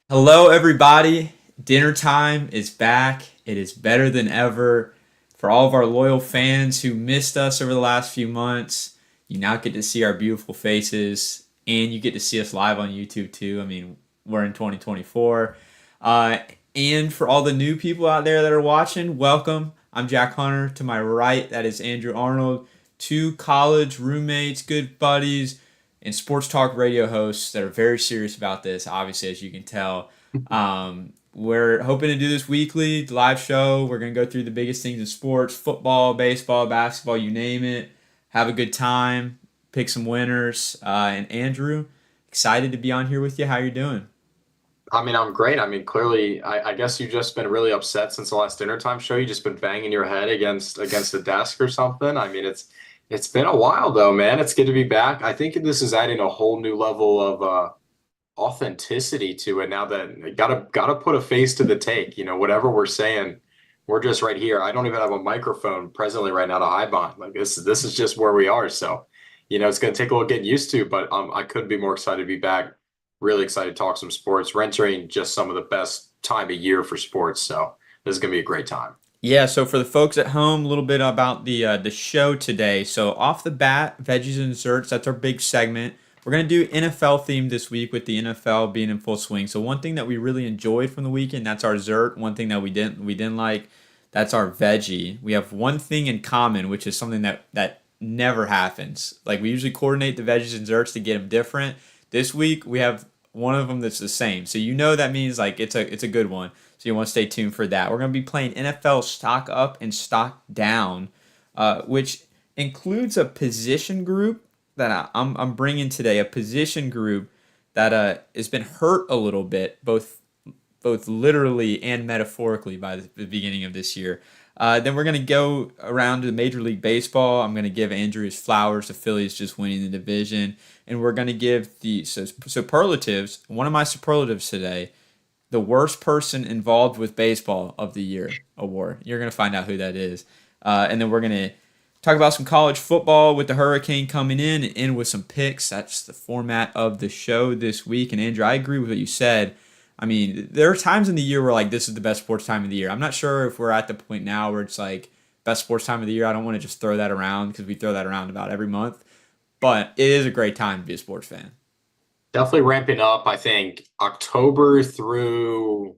Hello, everybody. Dinner time is back. It is better than ever. For all of our loyal fans who missed us over the last few months, you now get to see our beautiful faces and you get to see us live on YouTube too. I mean, we're in 2024. Uh, and for all the new people out there that are watching, welcome. I'm Jack Hunter. To my right, that is Andrew Arnold. Two college roommates, good buddies, and sports talk radio hosts that are very serious about this, obviously, as you can tell. We're hoping to do this weekly live show. We're going to go through the biggest things in sports: football, baseball, basketball, you name it. Have a good time, pick some winners. And Andrew, excited to be on here with you. How you doing? I'm great. Clearly, I guess you've just been really upset since the last dinner time show. You just been banging your head against the desk or something. It's been a while though, man. It's good to be back. I think this is adding a whole new level of authenticity to it now that gotta put a face to the take. Whatever we're saying, we're just right here. I don't even have a microphone presently right now to hide behind. Like this is just where we are. So, it's gonna take a little getting used to, but I couldn't be more excited to be back. Really excited to talk some sports. We're entering just some of the best time of year for sports, so this is gonna be a great time. Yeah, so for the folks at home, a little bit about the show today. So off the bat, veggies and desserts. That's our big segment. We're gonna do NFL theme this week with the NFL being in full swing. So one thing that we really enjoyed from the weekend, that's our dessert. One thing that we didn't like, that's our veggie. We have one thing in common, which is something that never happens. Like we usually coordinate the veggies and desserts to get them different. This week we have one of them that's the same. So you know that means like it's a good one. So you want to stay tuned for that. We're going to be playing NFL stock up and stock down, which includes a position group that I'm bringing today. A position group that has been hurt a little bit, both literally and metaphorically by the beginning of this year. Then we're going to go around to Major League Baseball. I'm going to give Andrew his flowers. The Phillies just winning the division. And we're going to give the superlatives. One of my superlatives today, the worst person involved with baseball of the year award. You're going to find out who that is. And then we're going to talk about some college football with the Hurricane coming in and end with some picks. That's the format of the show this week. And Andrew, I agree with what you said. I mean, there are times in the year where like this is the best sports time of the year. I'm not sure if we're at the point now where it's like best sports time of the year. I don't want to just throw that around because we throw that around about every month. But it is a great time to be a sports fan. Definitely ramping up. I think October through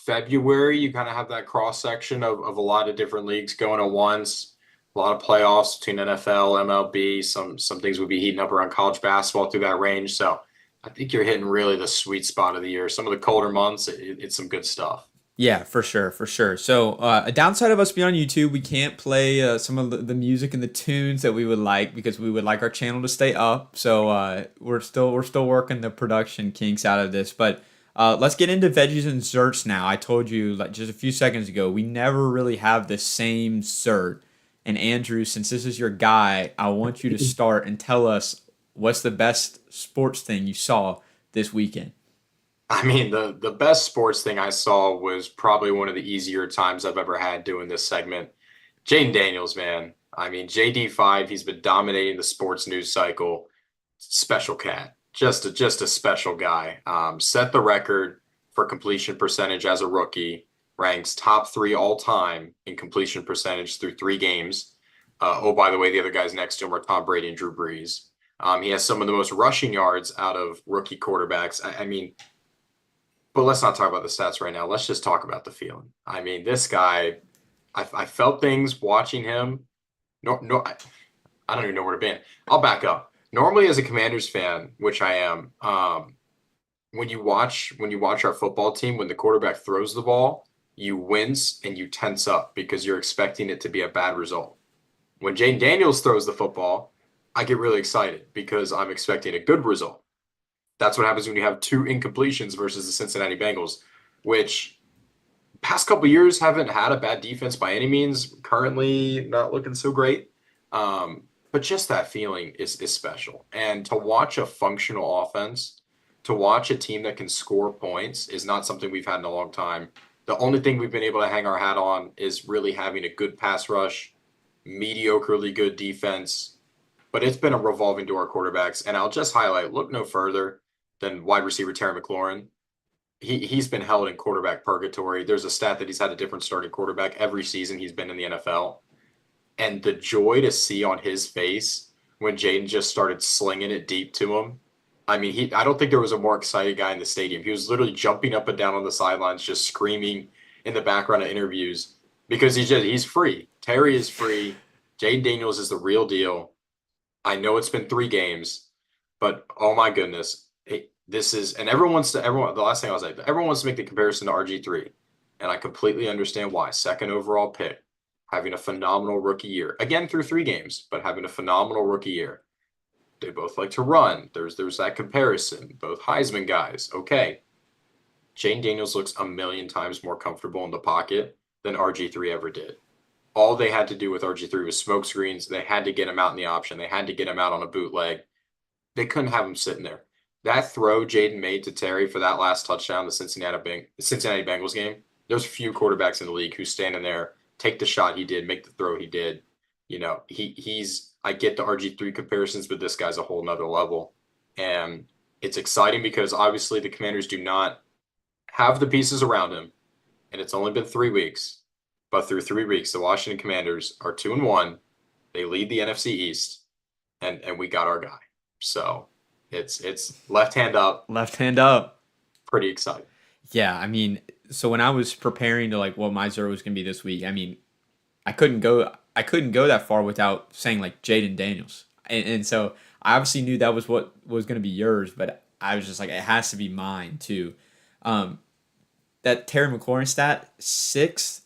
February, you kind of have that cross section of a lot of different leagues going at once. A lot of playoffs between NFL, MLB. Some things would be heating up around college basketball through that range. So I think you're hitting really the sweet spot of the year. Some of the colder months, it's some good stuff. Yeah, for sure, for sure. So, a downside of us being on YouTube, we can't play some of the music and the tunes that we would like because we would like our channel to stay up. So, we're still working the production kinks out of this. But let's get into veggies and desserts now. I told you like just a few seconds ago, we never really have the same dessert. And Andrew, since this is your guy, I want you to start and tell us what's the best sports thing you saw this weekend. The best sports thing I saw was probably one of the easier times I've ever had doing this segment. Jaden Daniels, man. JD5, he's been dominating the sports news cycle. Special cat. Just a special guy. Set the record for completion percentage as a rookie. Ranks top three all time in completion percentage through 3 games. Oh, by the way, the other guys next to him are Tom Brady and Drew Brees. He has some of the most rushing yards out of rookie quarterbacks. But let's not talk about the stats right now. Let's just talk about the feeling. This guy, I felt things watching him. No, no, I don't even know where to begin. I'll back up. Normally, as a Commanders fan, which I am, when you watch our football team, when the quarterback throws the ball, you wince and you tense up because you're expecting it to be a bad result. When Jane Daniels throws the football, I get really excited because I'm expecting a good result. That's what happens when you have two incompletions versus the Cincinnati Bengals, which past couple years haven't had a bad defense by any means. Currently, not looking so great. But just that feeling is special. And to watch a functional offense, to watch a team that can score points is not something we've had in a long time. The only thing we've been able to hang our hat on is really having a good pass rush, mediocrely good defense, but it's been a revolving door of quarterbacks. And I'll just highlight, look no further than wide receiver Terry McLaurin. he's been held in quarterback purgatory. There's a stat that he's had a different starting quarterback every season he's been in the NFL. And the joy to see on his face when Jaden just started slinging it deep to him. I mean, I don't think there was a more excited guy in the stadium. He was literally jumping up and down on the sidelines, just screaming in the background of interviews because he's free. Terry is free. Jaden Daniels is the real deal. I know it's been 3 games, but oh my goodness, this is, and the last thing I'll say, everyone wants to make the comparison to RG3, and I completely understand why. Second overall pick, having a phenomenal rookie year, again through 3 games, but having a phenomenal rookie year. They both like to run. There's that comparison. Both Heisman guys. Okay. Jaden Daniels looks a million times more comfortable in the pocket than RG3 ever did. All they had to do with RG3 was smoke screens. They had to get him out in the option. They had to get him out on a bootleg. They couldn't have him sitting there. That throw Jaden made to Terry for that last touchdown, the Cincinnati Bengals game, there's few quarterbacks in the league who stand in there, take the shot he did, make the throw he did. You know, I get the RG3 comparisons, but this guy's a whole nother level. And it's exciting because obviously the Commanders do not have the pieces around him. And it's only been 3 weeks. But through 3 weeks, the Washington Commanders are 2-1. They lead the NFC East, and we got our guy. So it's left hand up. Left hand up. Pretty exciting. Yeah, I mean, so when I was preparing to like what my zero was gonna be this week, I mean, I couldn't go that far without saying like Jaden Daniels, and so I obviously knew that was what was gonna be yours, but I was just like it has to be mine too. That Terry McLaurin stat, 6th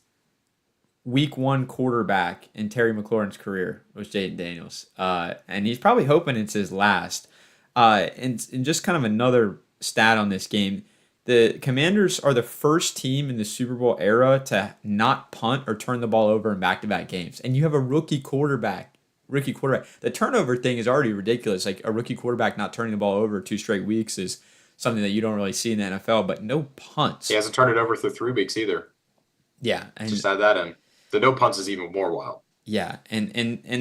week 1 quarterback in Terry McLaurin's career was Jaden Daniels, and he's probably hoping it's his last. And just kind of another stat on this game. The Commanders are the first team in the Super Bowl era to not punt or turn the ball over in back-to-back games. And you have a rookie quarterback. The turnover thing is already ridiculous. Like a rookie quarterback not turning the ball over 2 straight weeks is something that you don't really see in the NFL, but no punts. He hasn't turned it over through 3 weeks either. Yeah. And just add that in. The no punts is even more wild. Yeah, and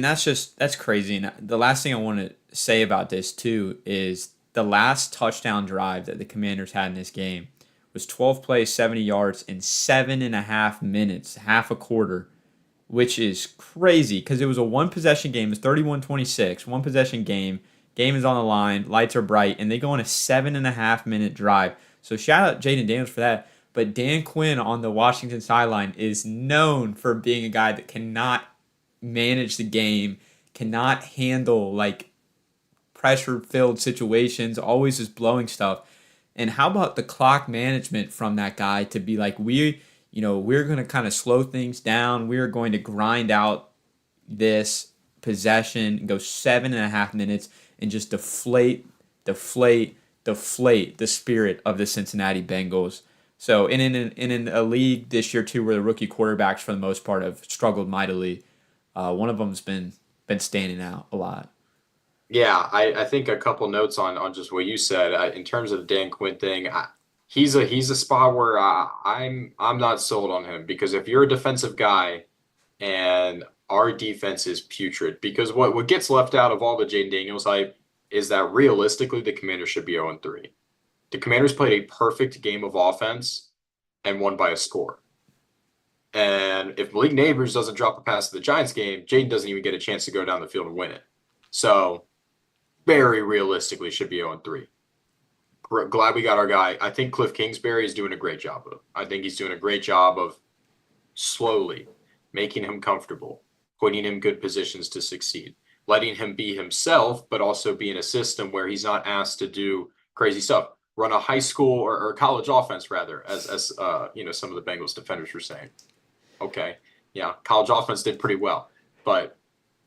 that's crazy. And the last thing I want to say about this too is the last touchdown drive that the Commanders had in this game was 12 plays, 70 yards in 7.5 minutes, half a quarter, which is crazy because it was a one possession game. It's 31-26, one possession game. Game is on the line, lights are bright, and they go on a 7.5 minute drive. So shout out Jaden Daniels for that. But Dan Quinn on the Washington sideline is known for being a guy that cannot manage the game, cannot handle like pressure-filled situations, always is blowing stuff. And how about the clock management from that guy to be like, we're going to kind of slow things down. We're going to grind out this possession and go 7.5 minutes and just deflate the spirit of the Cincinnati Bengals. So in a league this year too, where the rookie quarterbacks for the most part have struggled mightily, one of them's been standing out a lot. Yeah, I think a couple notes on just what you said in terms of the Dan Quinn thing. He's a spot where I'm not sold on him because if you're a defensive guy and our defense is putrid, because what gets left out of all the Jaden Daniels hype is that realistically the Commanders should be 0-3. The Commanders played a perfect game of offense and won by a score. And if Malik Neighbors doesn't drop a pass to the Giants game, Jaden doesn't even get a chance to go down the field and win it. So very realistically should be 0-3. Glad we got our guy. I think Cliff Kingsbury is doing a great job of it. I think he's doing a great job of slowly making him comfortable, putting him in good positions to succeed, letting him be himself, but also be in a system where he's not asked to do crazy stuff. Run a high school or college offense rather, as some of the Bengals defenders were saying. Okay, yeah, college offense did pretty well, but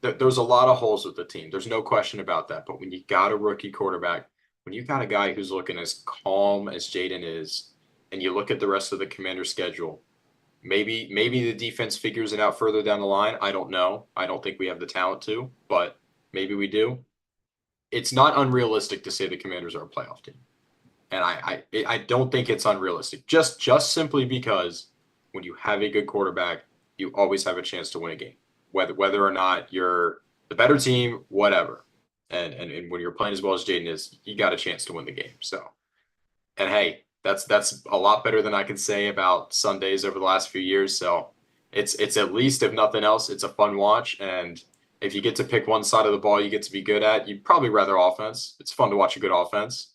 there's a lot of holes with the team. There's no question about that. But when you got a rookie quarterback, when you got a guy who's looking as calm as Jaden is, and you look at the rest of the Commander schedule, maybe the defense figures it out further down the line. I don't know. I don't think we have the talent to, but maybe we do. It's not unrealistic to say the Commanders are a playoff team. And I don't think it's unrealistic. Just simply because when you have a good quarterback, you always have a chance to win a game. Whether or not you're the better team, whatever. And when you're playing as well as Jaden is, you got a chance to win the game. So, and hey, That's a lot better than I can say about Sundays over the last few years. So it's at least, if nothing else, it's a fun watch. And if you get to pick one side of the ball you get to be good at, you'd probably rather offense. It's fun to watch a good offense.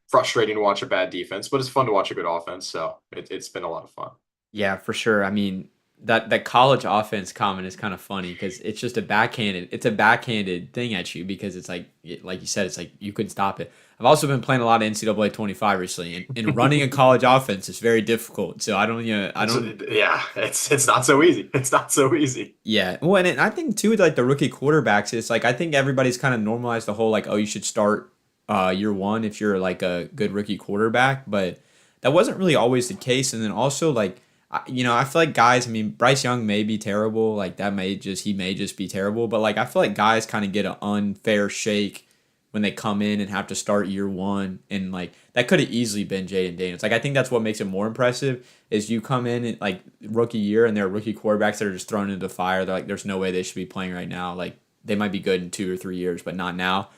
Frustrating to watch a bad defense, but it's fun to watch a good offense. So it's been a lot of fun. Yeah, for sure. I mean, that college offense comment is kind of funny because it's a backhanded thing at you because it's like you said, it's like you couldn't stop it. I've also been playing a lot of NCAA 25 recently, and running a college offense is very difficult. So Yeah, it's not so easy. It's not so easy. yeah. Well, and I think too, with like the rookie quarterbacks, it's like I think everybody's kind of normalized the whole like, oh, you should start year one if you're like a good rookie quarterback, but that wasn't really always the case. And then also like, I feel like guys. I mean, Bryce Young may be terrible. Like he may just be terrible. But like, I feel like guys kind of get an unfair shake when they come in and have to start year one, and like that could have easily been Jaden Daniels. Like I think that's what makes it more impressive is you come in and, like rookie year and there are rookie quarterbacks that are just thrown into the fire. They're like, there's no way they should be playing right now. Like they might be good in 2 or 3 years, but not now.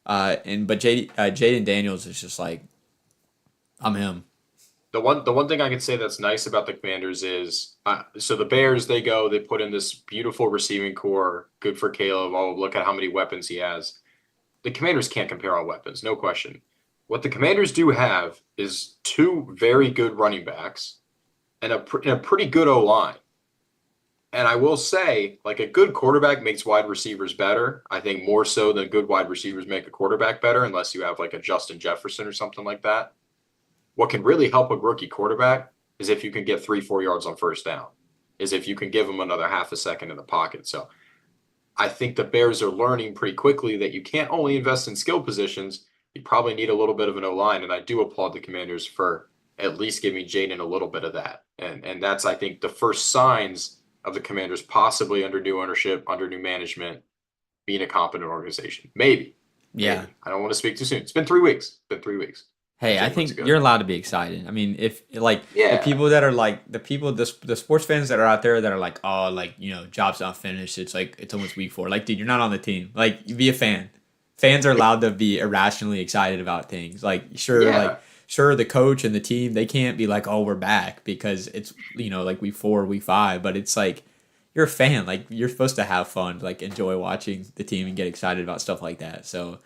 Jaden Daniels is just like, I'm him. The one thing I can say that's nice about the Commanders is so the Bears, they put in this beautiful receiving core, good for Caleb. Oh, look at how many weapons he has. The Commanders can't compare on weapons, no question. What the Commanders do have is two very good running backs and a pretty good O line. And I will say, like a good quarterback makes wide receivers better. I think more so than good wide receivers make a quarterback better, unless you have like a Justin Jefferson or something like that. What can really help a rookie quarterback is if you can get 3-4 yards on first down, is if you can give them another half a second in the pocket. So I think the Bears are learning pretty quickly that you can't only invest in skill positions. You probably need a little bit of an O-line. And I do applaud the Commanders for at least giving Jaden a little bit of that. And that's, I think, the first signs of the Commanders possibly under new ownership, under new management, being a competent organization. Maybe. Yeah. Maybe. I don't want to speak too soon. It's been 3 weeks. It's been 3 weeks. Hey, I think you're allowed to be excited. I mean, if like the Yeah. people that are like the sports fans that are out there that are like, oh, like job's not finished. It's like it's almost week 4. Like, dude, you're not on the team. Like, be a fan. Fans are allowed to be irrationally excited about things. Like, Yeah. sure, the coach and the team they can't be like, oh, we're back because it's like week 4, week 5. But it's like you're a fan. Like, you're supposed to have fun, like enjoy watching the team and get excited about stuff like that. So,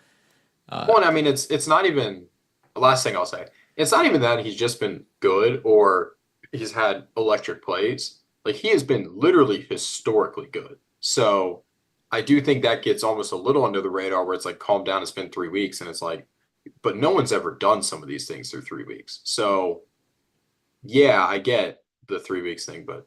Well, I mean, it's not even the last thing I'll say. It's not even that he's just been good or he's had electric plays. Like he has been literally historically good. So I do think that gets almost a little under the radar where it's like, calm down, it's been 3 weeks. And it's like, but no one's ever done some of these things through 3 weeks. So yeah, I get the 3 weeks thing, but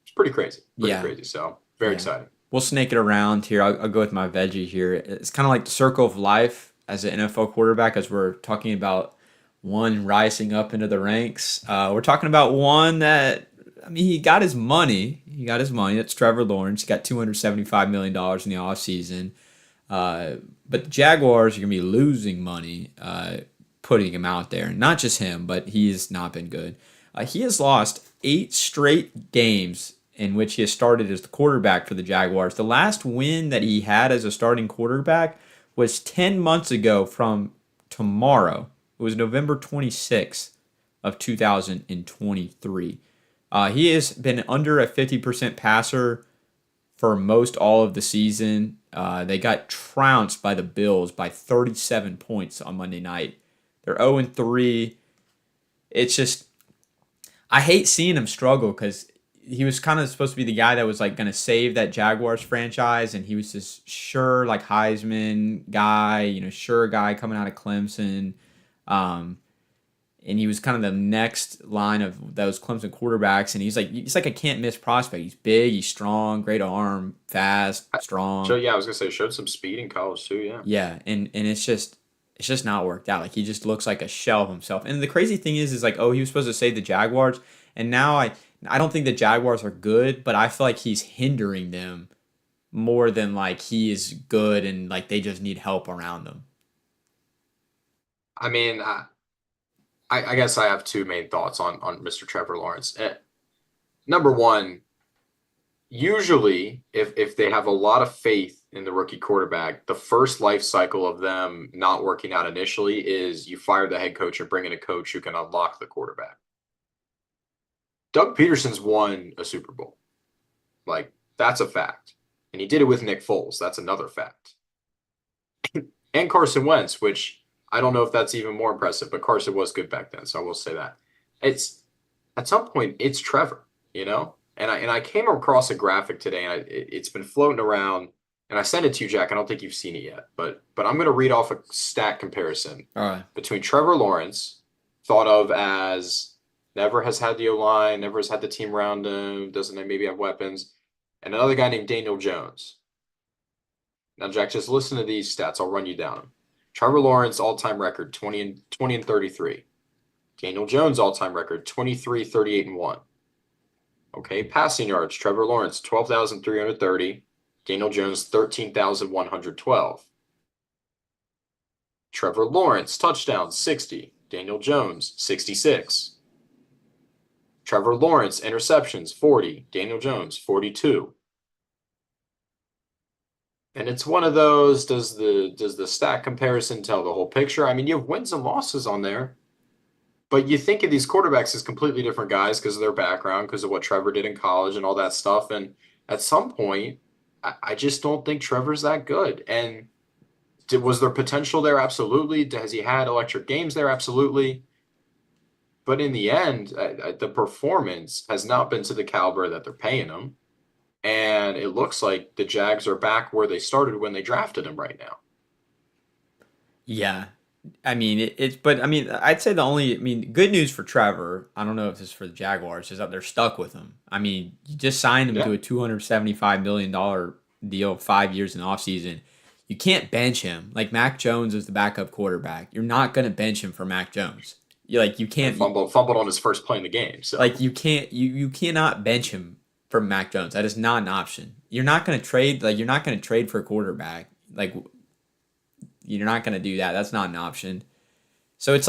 it's pretty crazy. Pretty yeah, crazy. So very yeah. exciting. We'll snake it around here. I'll go with my veggie here. It's kind of like the circle of life as an NFL quarterback, as we're talking about one rising up into the ranks. We're talking about one that, I mean, he got his money. He got his money. That's Trevor Lawrence. He got $275 million in the offseason. But the Jaguars are going to be losing money putting him out there. Not just him, but he's not been good. He has lost 8 straight games in which he has started as the quarterback for the Jaguars. The last win that he had as a starting quarterback was 10 months ago from tomorrow. It was November 26th of 2023. He has been under a 50% passer for most all of the season. They got trounced by the Bills by 37 points on Monday night. They're 0-3. It's just, I hate seeing him struggle because he was kind of supposed to be the guy that was like going to save that Jaguars franchise, and he was this sure like Heisman guy, sure guy coming out of Clemson. And he was kind of the next line of those Clemson quarterbacks, and he's like a can't miss prospect. He's big, he's strong, great arm, fast, strong. So yeah, I was gonna say showed some speed in college too. Yeah. Yeah, and it's just not worked out. Like he just looks like a shell of himself. And the crazy thing is like, oh, he was supposed to save the Jaguars, and now I don't think the Jaguars are good, but I feel like he's hindering them more than like he is good, and like they just need help around them. I mean, I guess I have two main thoughts on Mr. Trevor Lawrence. Number one, usually if they have a lot of faith in the rookie quarterback, the first life cycle of them not working out initially is you fire the head coach and bring in a coach who can unlock the quarterback. Doug Peterson's won a Super Bowl. Like, that's a fact. And he did it with Nick Foles. That's another fact. And Carson Wentz, which I don't know if that's even more impressive, but Carson was good back then, so I will say that. It's at some point it's Trevor, you know? And I came across a graphic today, and it's been floating around, and I sent it to you, Jack. I don't think you've seen it yet, but I'm going to read off a stat comparison between Trevor Lawrence, thought of as never has had the O-line, never has had the team around him, doesn't maybe have weapons, and another guy named Daniel Jones. Now, Jack, just listen to these stats. I'll run you down them. Trevor Lawrence, all-time record, 20 and 33. Daniel Jones, all-time record, 23, 38, and 1. Okay, passing yards, Trevor Lawrence, 12,330. Daniel Jones, 13,112. Trevor Lawrence, touchdowns, 60. Daniel Jones, 66. Trevor Lawrence, interceptions, 40. Daniel Jones, 42. And it's one of those, does the stat comparison tell the whole picture? I mean, you have wins and losses on there, but you think of these quarterbacks as completely different guys because of their background, because of what Trevor did in college and all that stuff. And at some point, I just don't think Trevor's that good. And was there potential there? Absolutely. Has he had electric games there? Absolutely. But in the end, the performance has not been to the caliber that they're paying him. And it looks like the Jags are back where they started when they drafted him right now. Yeah. I mean, but I mean, I'd say good news for Trevor, I don't know if this is for the Jaguars, is that they're stuck with him. I mean, you just signed him to a $275 million deal, 5 years in the offseason. You can't bench him. Like, Mac Jones is the backup quarterback. You're not going to bench him for Mac Jones. You can't. Fumbled on his first play in the game. So. You can't, you cannot bench him for Mac Jones. That is not an option. You're not going to trade, you're not going to trade for a quarterback. You're not going to do that. That's not an option. So it's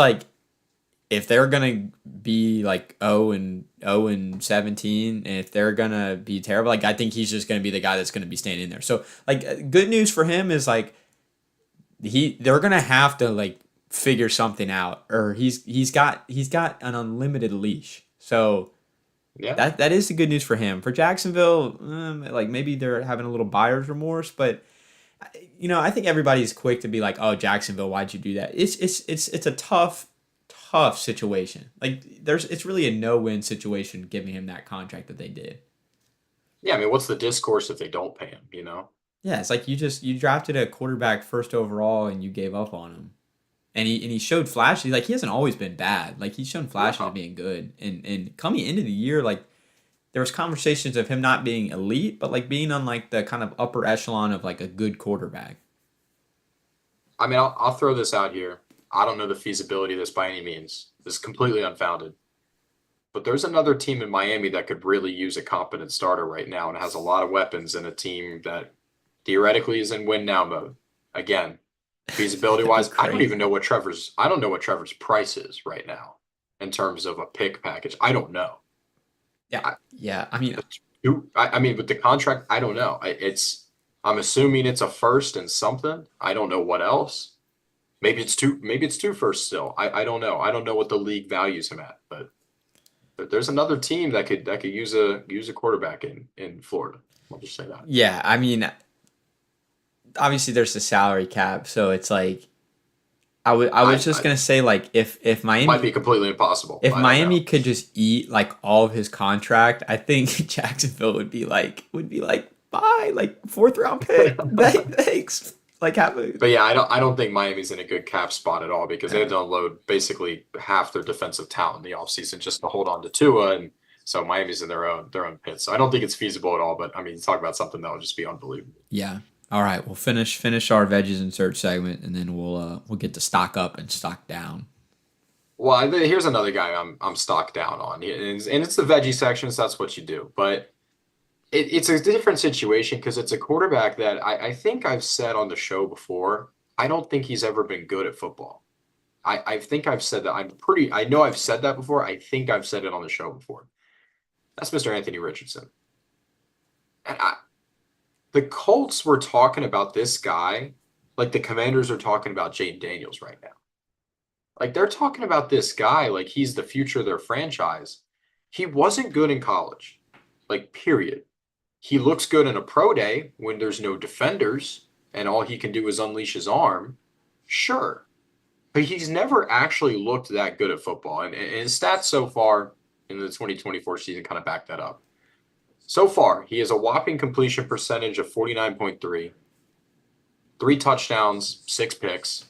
if they're going to be 0 and 17, and if they're going to be terrible, I think he's just going to be the guy that's going to be staying in there. So good news for him is they're going to have to figure something out, or he's got an unlimited leash. So yeah, that is the good news for him. For Jacksonville, maybe they're having a little buyer's remorse, but I think everybody's quick to be like, "Oh, Jacksonville, why'd you do that?" It's a tough situation. It's really a no-win situation giving him that contract that they did. Yeah, I mean, what's the discourse if they don't pay him? Yeah, it's you drafted a quarterback first overall and you gave up on him. And he showed flashes. He hasn't always been bad. He's shown flashes of being good. And coming into the year, there was conversations of him not being elite, but being on the kind of upper echelon of a good quarterback. I mean, I'll throw this out here. I don't know the feasibility of this by any means. This is completely unfounded. But there's another team in Miami that could really use a competent starter right now and has a lot of weapons, and a team that theoretically is in win now mode. Again, feasibility wise, I don't know what Trevor's price is right now in terms of a pick package. I don't know. Yeah. I mean, with the contract, I don't know. I'm assuming it's a first and something. I don't know what else. Maybe it's two firsts still. I don't know. I don't know what the league values him at, but there's another team that could use a quarterback in Florida. I'll just say that. Yeah, I mean, obviously there's the salary cap, so it's I was just gonna say if Miami might be completely impossible. If Miami could just eat all of his contract, I think Jacksonville would be bye, fourth round pick. Thanks. But yeah, I don't think Miami's in a good cap spot at all because they had to unload basically half their defensive talent in the offseason just to hold on to Tua, and so Miami's in their own pit. So I don't think it's feasible at all. But I mean, talk about something that would just be unbelievable. Yeah. All right, we'll finish our veggies and search segment, and then we'll get to stock up and stock down. Well, here's another guy I'm stocked down on, and it's the veggie section, so that's what you do. But it's a different situation because it's a quarterback that I think I've said on the show before. I don't think he's ever been good at football. I think I've said that. I know I've said that before. I think I've said it on the show before. That's Mr. Anthony Richardson. And the Colts were talking about this guy like the Commanders are talking about Jayden Daniels right now. Like they're talking about this guy like he's the future of their franchise. He wasn't good in college, like, period. He looks good in a pro day when there's no defenders and all he can do is unleash his arm. Sure. But he's never actually looked that good at football. And his stats so far in the 2024 season kind of back that up. So far, he has a whopping completion percentage of 49.3, 3 touchdowns, 6 picks.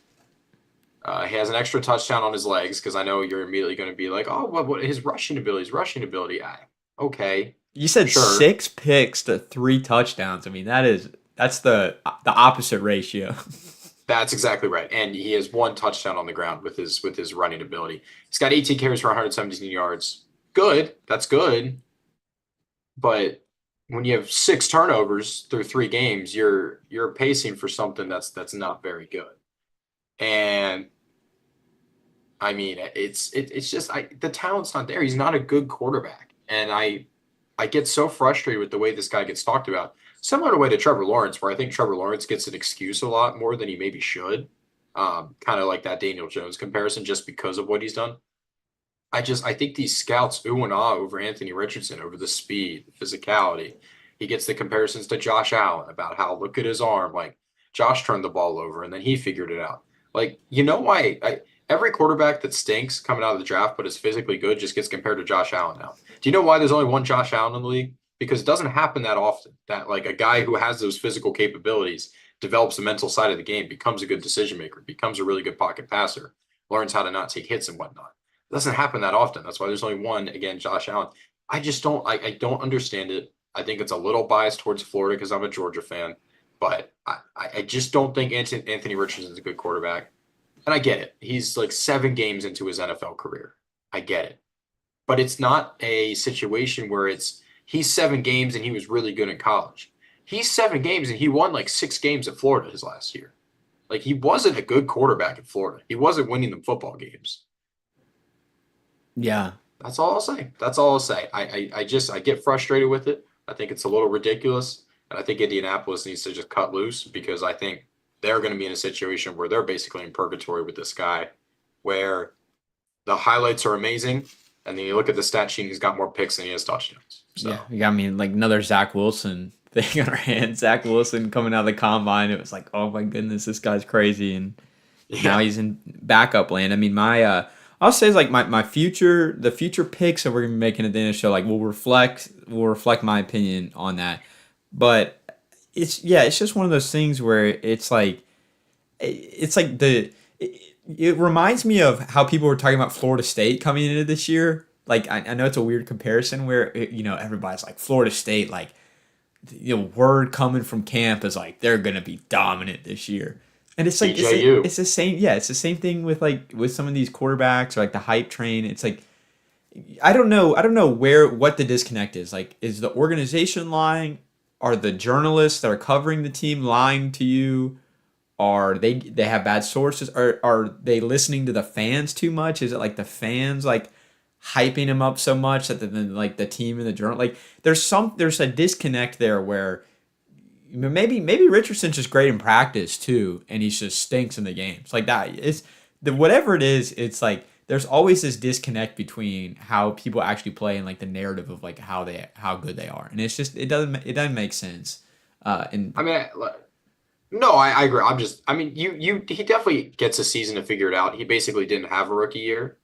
He has an extra touchdown on his legs because I know you're immediately going to be like, oh, what his rushing ability. Okay, You said sure. 6 picks to 3 touchdowns. I mean, that's the opposite ratio. That's exactly right. And he has 1 touchdown on the ground with his running ability. He's got 18 carries for 117 yards. Good. That's good. But when you have 6 turnovers through 3 games, you're pacing for something that's not very good. And I mean, it's just the talent's not there. He's not a good quarterback. And I get so frustrated with the way this guy gets talked about. Similar to way to Trevor Lawrence, where I think Trevor Lawrence gets an excuse a lot more than he maybe should. Kind of like that Daniel Jones comparison, just because of what he's done. I think these scouts ooh and ah over Anthony Richardson, over the speed, the physicality. He gets the comparisons to Josh Allen about how look at his arm, like Josh turned the ball over and then he figured it out. Like, you know why every quarterback that stinks coming out of the draft but is physically good just gets compared to Josh Allen now. Do you know why there's only one Josh Allen in the league? Because it doesn't happen that often that like a guy who has those physical capabilities develops the mental side of the game, becomes a good decision maker, becomes a really good pocket passer, learns how to not take hits and whatnot. It doesn't happen that often. That's why there's only one, again, Josh Allen. I don't understand it. I think it's a little biased towards Florida because I'm a Georgia fan, but I just don't think Anthony Richardson is a good quarterback. And I get it. He's like 7 games into his NFL career. I get it. But it's not a situation where he's 7 games and he was really good in college. He's 7 games and he won like 6 games at Florida his last year. Like he wasn't a good quarterback at Florida. He wasn't winning them football games. Yeah. That's all I'll say. That's all I'll say. I get frustrated with it. I think it's a little ridiculous. And I think Indianapolis needs to just cut loose because I think they're going to be in a situation where they're basically in purgatory with this guy, where the highlights are amazing. And then you look at the stat sheet, he's got more picks than he has touchdowns. So Yeah. I mean, like another Zach Wilson thing on our hands. Zach Wilson coming out of the combine. It was like, oh my goodness, this guy's crazy. And now yeah, he's in backup land. I mean, I'll say it's like my future, the future picks that we're gonna be making at the end of the show, like will reflect my opinion on that. But it's just one of those things where it's like it reminds me of how people were talking about Florida State coming into this year. Like I know it's a weird comparison where everybody's like Florida State, like word coming from camp is like they're gonna be dominant this year. And it's like DJU. it's the same, yeah, it's the same thing with like with some of these quarterbacks or like the hype train. It's like I don't know what the disconnect is. Like, is the organization lying? Are the journalists that are covering the team lying to you? Are they have bad sources? Are they listening to the fans too much? Is it like the fans like hyping him up so much that like the team and the journal like there's a disconnect there where maybe Richardson's just great in practice too, and he just stinks in the games like that. It's the whatever it is. It's like there's always this disconnect between how people actually play and like the narrative of like how good they are, and it's just it doesn't make sense. And I mean, no, I agree. I mean, he definitely gets a season to figure it out. He basically didn't have a rookie year,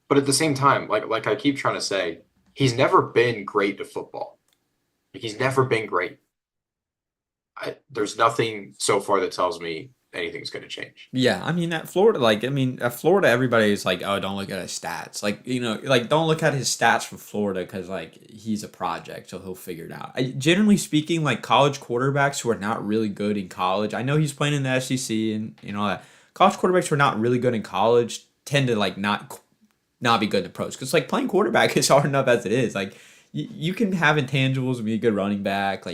but at the same time, like I keep trying to say, he's never been great at football. He's never been great. There's nothing so far that tells me anything's going to change. Yeah, I mean at Florida, at Florida, everybody is like, oh, don't look at his stats. Like like don't look at his stats for Florida because like he's a project, so he'll figure it out. Generally speaking, like college quarterbacks who are not really good in college, I know he's playing in the SEC and all that. College quarterbacks who are not really good in college tend to like not be good in the pros because like playing quarterback is hard enough as it is. Like you can have intangibles and be a good running back,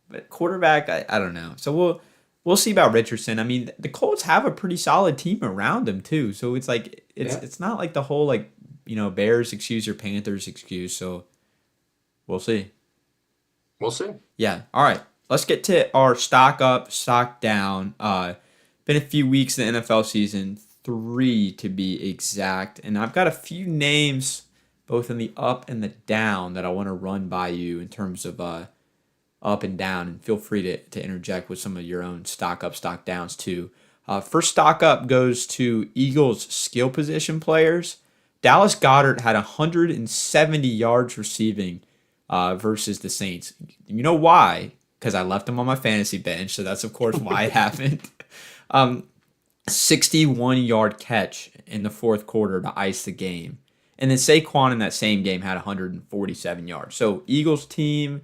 but quarterback, I don't know. So we'll see about Richardson. I mean, the Colts have a pretty solid team around him too. So it's like Yeah, it's not like the whole like Bears excuse or Panthers excuse. So we'll see. we'll see. Yeah. All right. let's get to our stock up, stock down. Been a few weeks in the NFL season, 3 to be exact, and I've got a few names both in the up and the down that I want to run by you in terms of up and down, and feel free to interject with some of your own stock up, stock downs too. First stock up goes to Eagles skill position players. Dallas Goedert had 170 yards receiving versus the Saints. You know why? Because I left him on my fantasy bench, so that's of course why it happened. 61-yard catch in the fourth quarter to ice the game. And then Saquon in that same game had 147 yards. So Eagles team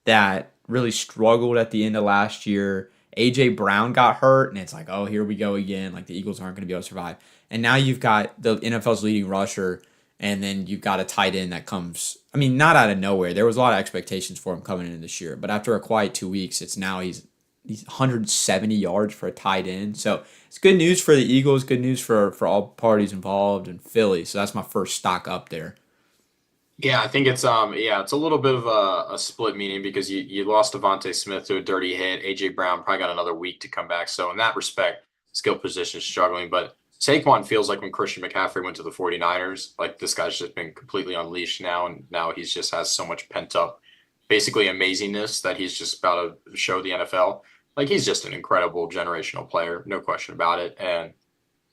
that really struggled at the end of last year. AJ Brown got hurt, and it's like, oh, here we go again. Like the Eagles aren't going to be able to survive. And now you've got the NFL's leading rusher, and then you've got a tight end that comes. I mean, not out of nowhere. There was a lot of expectations for him coming in this year, but after a quiet 2 weeks, it's now he's 170 yards for a tight end. So it's good news for the Eagles. Good news for all parties involved in Philly. So that's my first stock up there. Yeah, I think it's it's a little bit of a split meaning because you lost Devontae Smith to a dirty hit. AJ Brown probably got another week to come back. So in that respect, skill position is struggling. But Saquon feels like when Christian McCaffrey went to the 49ers, like this guy's just been completely unleashed now, and now he's just has so much pent up, basically amazingness that he's just about to show the NFL. Like he's just an incredible generational player, no question about it. And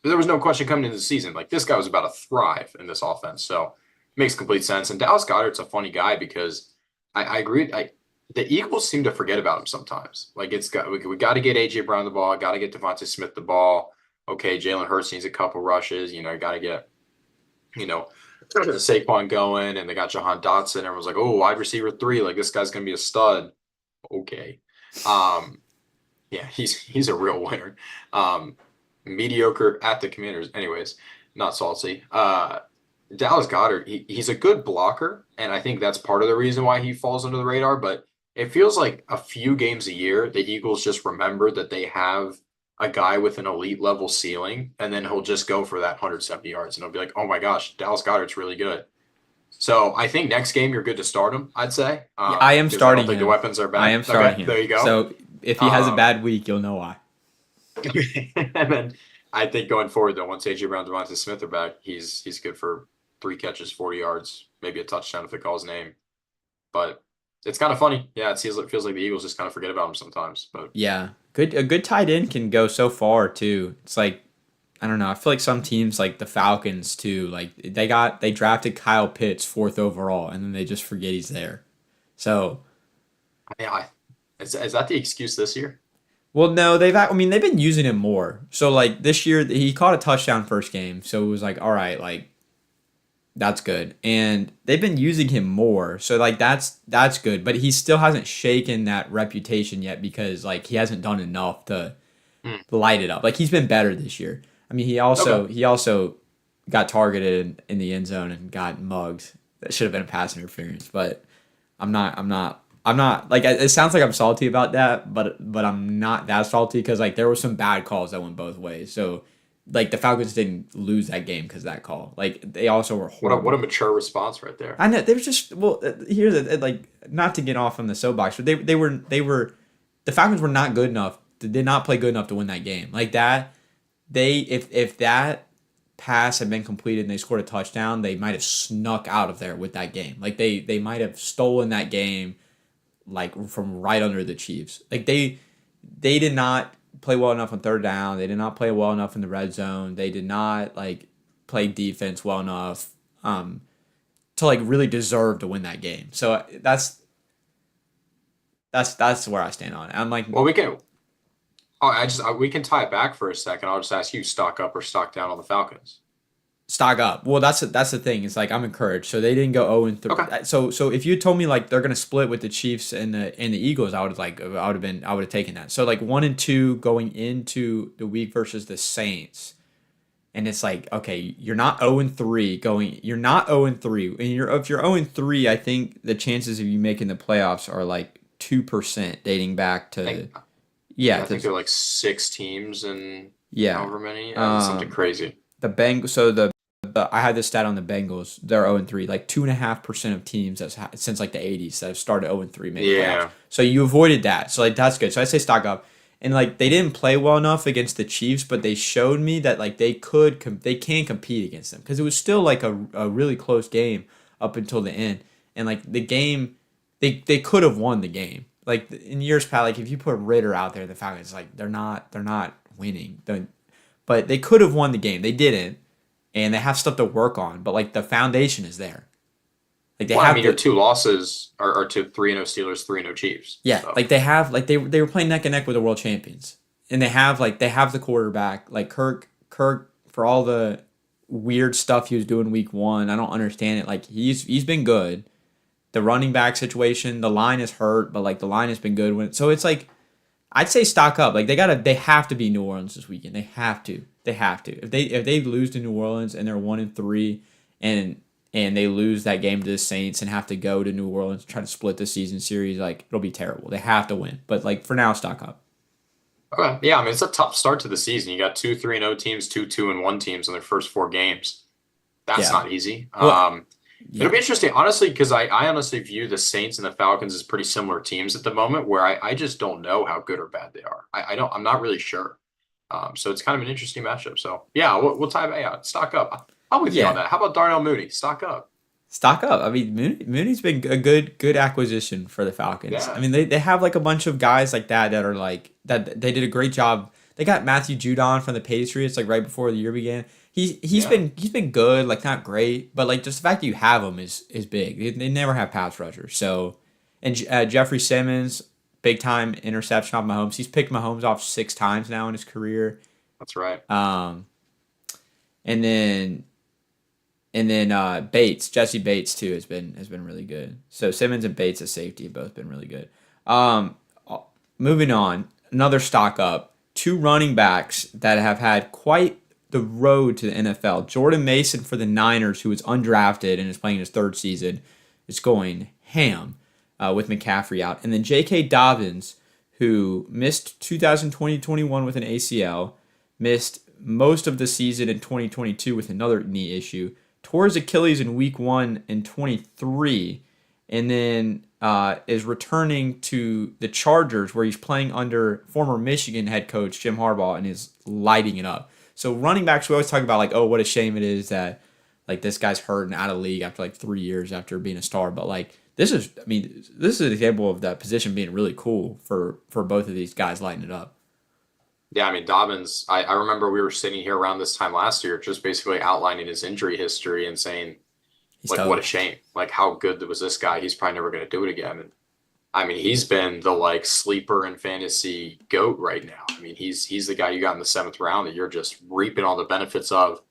there was no question coming into the season. Like this guy was about to thrive in this offense. So makes complete sense. And Dallas Goedert's a funny guy because I agree. The Eagles seem to forget about him sometimes. Like we got to get AJ Brown the ball, got to get Devontae Smith the ball. Okay, Jalen Hurts needs a couple rushes. Got to get Saquon going, and they got Jahan Dotson. Everyone's like, oh, wide receiver 3, like this guy's gonna be a stud. Okay, yeah, he's a real winner. Mediocre at the Commanders, anyways. Not salty. Dallas Goedert, he's a good blocker, and I think that's part of the reason why he falls under the radar. But it feels like a few games a year, the Eagles just remember that they have a guy with an elite level ceiling, and then he'll just go for that 170 yards, and it'll be like, oh my gosh, Dallas Goedert's really good. So I think next game you're good to start him, I'd say. Yeah, I am starting I don't think him. the weapons are bad. I am starting him. There you go. So if he has a bad week, you'll know why. And then I think going forward, though, once AJ Brown, Devontae Smith are back, he's good for 3 catches, 40 yards, maybe a touchdown if they call his name. But it's kind of funny. Yeah, it feels like the Eagles just kind of forget about him sometimes. But yeah, a good tight end can go so far too. It's like, I don't know. I feel like some teams like the Falcons too. Like they drafted Kyle Pitts 4th overall, and then they just forget he's there. So yeah, is that the excuse this year? Well, no, they've been using him more. So like this year, he caught a touchdown first game, so it was like, all right, like that's good. And they've been using him more, so like that's good. But he still hasn't shaken that reputation yet because like he hasn't done enough to light it up. Like he's been better this year. I mean, he also got targeted in the end zone and got mugged. That should have been a pass interference, but I'm not like, it sounds like I'm salty about that, but I'm not that salty because like there were some bad calls that went both ways. So like the Falcons didn't lose that game because of that call. Like they also were horrible. What a mature response right there. I know they were just here's like, not to get off on the soapbox, but they were the Falcons were not good enough. They did not play good enough to win that game. Like that, if that pass had been completed and they scored a touchdown, they might have snuck out of there with that game. Like they might have stolen that game like from right under the Chiefs. Like they did not play well enough on 3rd down. They did not play well enough in the red zone. They did not like play defense well enough to like really deserve to win that game. So that's where I stand on it. I'm like, well, we can tie it back for a second. I'll just ask you, stock up or stock down on the Falcons? Stock up. Well, that's the thing. It's like I'm encouraged. So they didn't go 0-3. Okay. So if you told me like they're gonna split with the Chiefs and the Eagles, I would have taken that. So like 1-2 going into the week versus the Saints, and it's like, okay, you're not 0-3 going. You're not 0-3, and if you're 0-3, I think the chances of you making the playoffs are like 2% dating back to. I think there are like 6 teams and however many, something crazy. The I had this stat on the Bengals. They're 0-3. Like 2.5% of teams since like the 80s that have started 0-3 made the playoffs. Yeah. So you avoided that. So like that's good. So I say stock up. And like they didn't play well enough against the Chiefs, but they showed me that like they can compete against them because it was still like a really close game up until the end. And like the game, they could have won the game. Like in years past, like if you put Ritter out there, the Falcons like they're not winning. But they could have won the game. They didn't, and they have stuff to work on. But like the foundation is there. Like they Well, I have mean, your two losses are to 3-0 Steelers, 3-0 Chiefs. yeah, So, like they have like they were playing neck and neck with the world champions, and they have the quarterback like Kirk for all the weird stuff he was doing week one. I don't understand it. Like he's been good. The running back situation, the line is hurt, but like the line has been good so it's like I'd say stock up. Like they have to be New Orleans this weekend. They have to. They have to. If they lose to New Orleans and they're 1-3 and they lose that game to the Saints and have to go to New Orleans and try to split the season series, like it'll be terrible. They have to win. But like for now, stock up. okay. Yeah, I mean, it's a tough start to the season. You got two 3-0 teams, two 2-1 teams in their first four games. That's Yeah. not easy. Well, It'll yeah. be interesting, honestly, because I honestly view the Saints and the Falcons as pretty similar teams at the moment, where I just don't know how good or bad they are. I'm not really sure. So it's kind of an interesting matchup. So yeah, we'll tie it out. Stock up. I'm with you on Yeah. that. How about Darnell Mooney? Stock up. Stock up. I mean, Mooney's been a good acquisition for the Falcons. I Yeah. mean, they have like a bunch of guys like that are like that. They did a great job. They got Matthew Judon from the Patriots like right before the year began. He's Yeah. been good, like not great, but like just the fact that you have him is big. They never have pass rushers. So, and Jeffrey Simmons, big time interception off Mahomes. He's picked Mahomes off 6 times now in his career. That's right. Um, and then Bates, Jesse Bates too has been really good. So Simmons and Bates as safety have both been really good. Um, moving on, another stock up. Two running backs that have had quite the road to the NFL. Jordan Mason for the Niners, who was undrafted and is playing his third season, is going ham with McCaffrey out. And then J.K. Dobbins, who missed 2020-21 with an ACL, missed most of the season in 2022 with another knee issue, tore his Achilles in week 1 in 23, and then is returning to the Chargers where he's playing under former Michigan head coach Jim Harbaugh and is lighting it up. So running backs, we always talk about like, oh, what a shame it is that like this guy's hurt and out of the league after like 3 years after being a star. But like this is an example of that position being really cool for both of these guys lighting it up. Yeah, I mean, Dobbins, I remember we were sitting here around this time last year, just basically outlining his injury history and saying, He's like, what a toast. shame. Like, how good was this guy? He's probably never going to do it again. And I mean, he's been the like sleeper and fantasy goat right now. I mean, he's the guy you got in the seventh round that you're just reaping all the benefits of.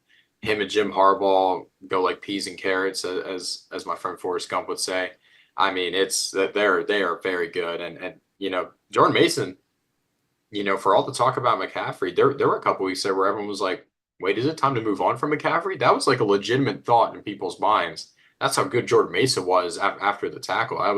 Him and Jim Harbaugh go like peas and carrots, as my friend Forrest Gump would say. I mean, it's that they are very good. And Jordan Mason, for all the talk about McCaffrey, there were a couple weeks there where everyone was like, wait, is it time to move on from McCaffrey? That was like a legitimate thought in people's minds. That's how good Jordan Mason was after the tackle. I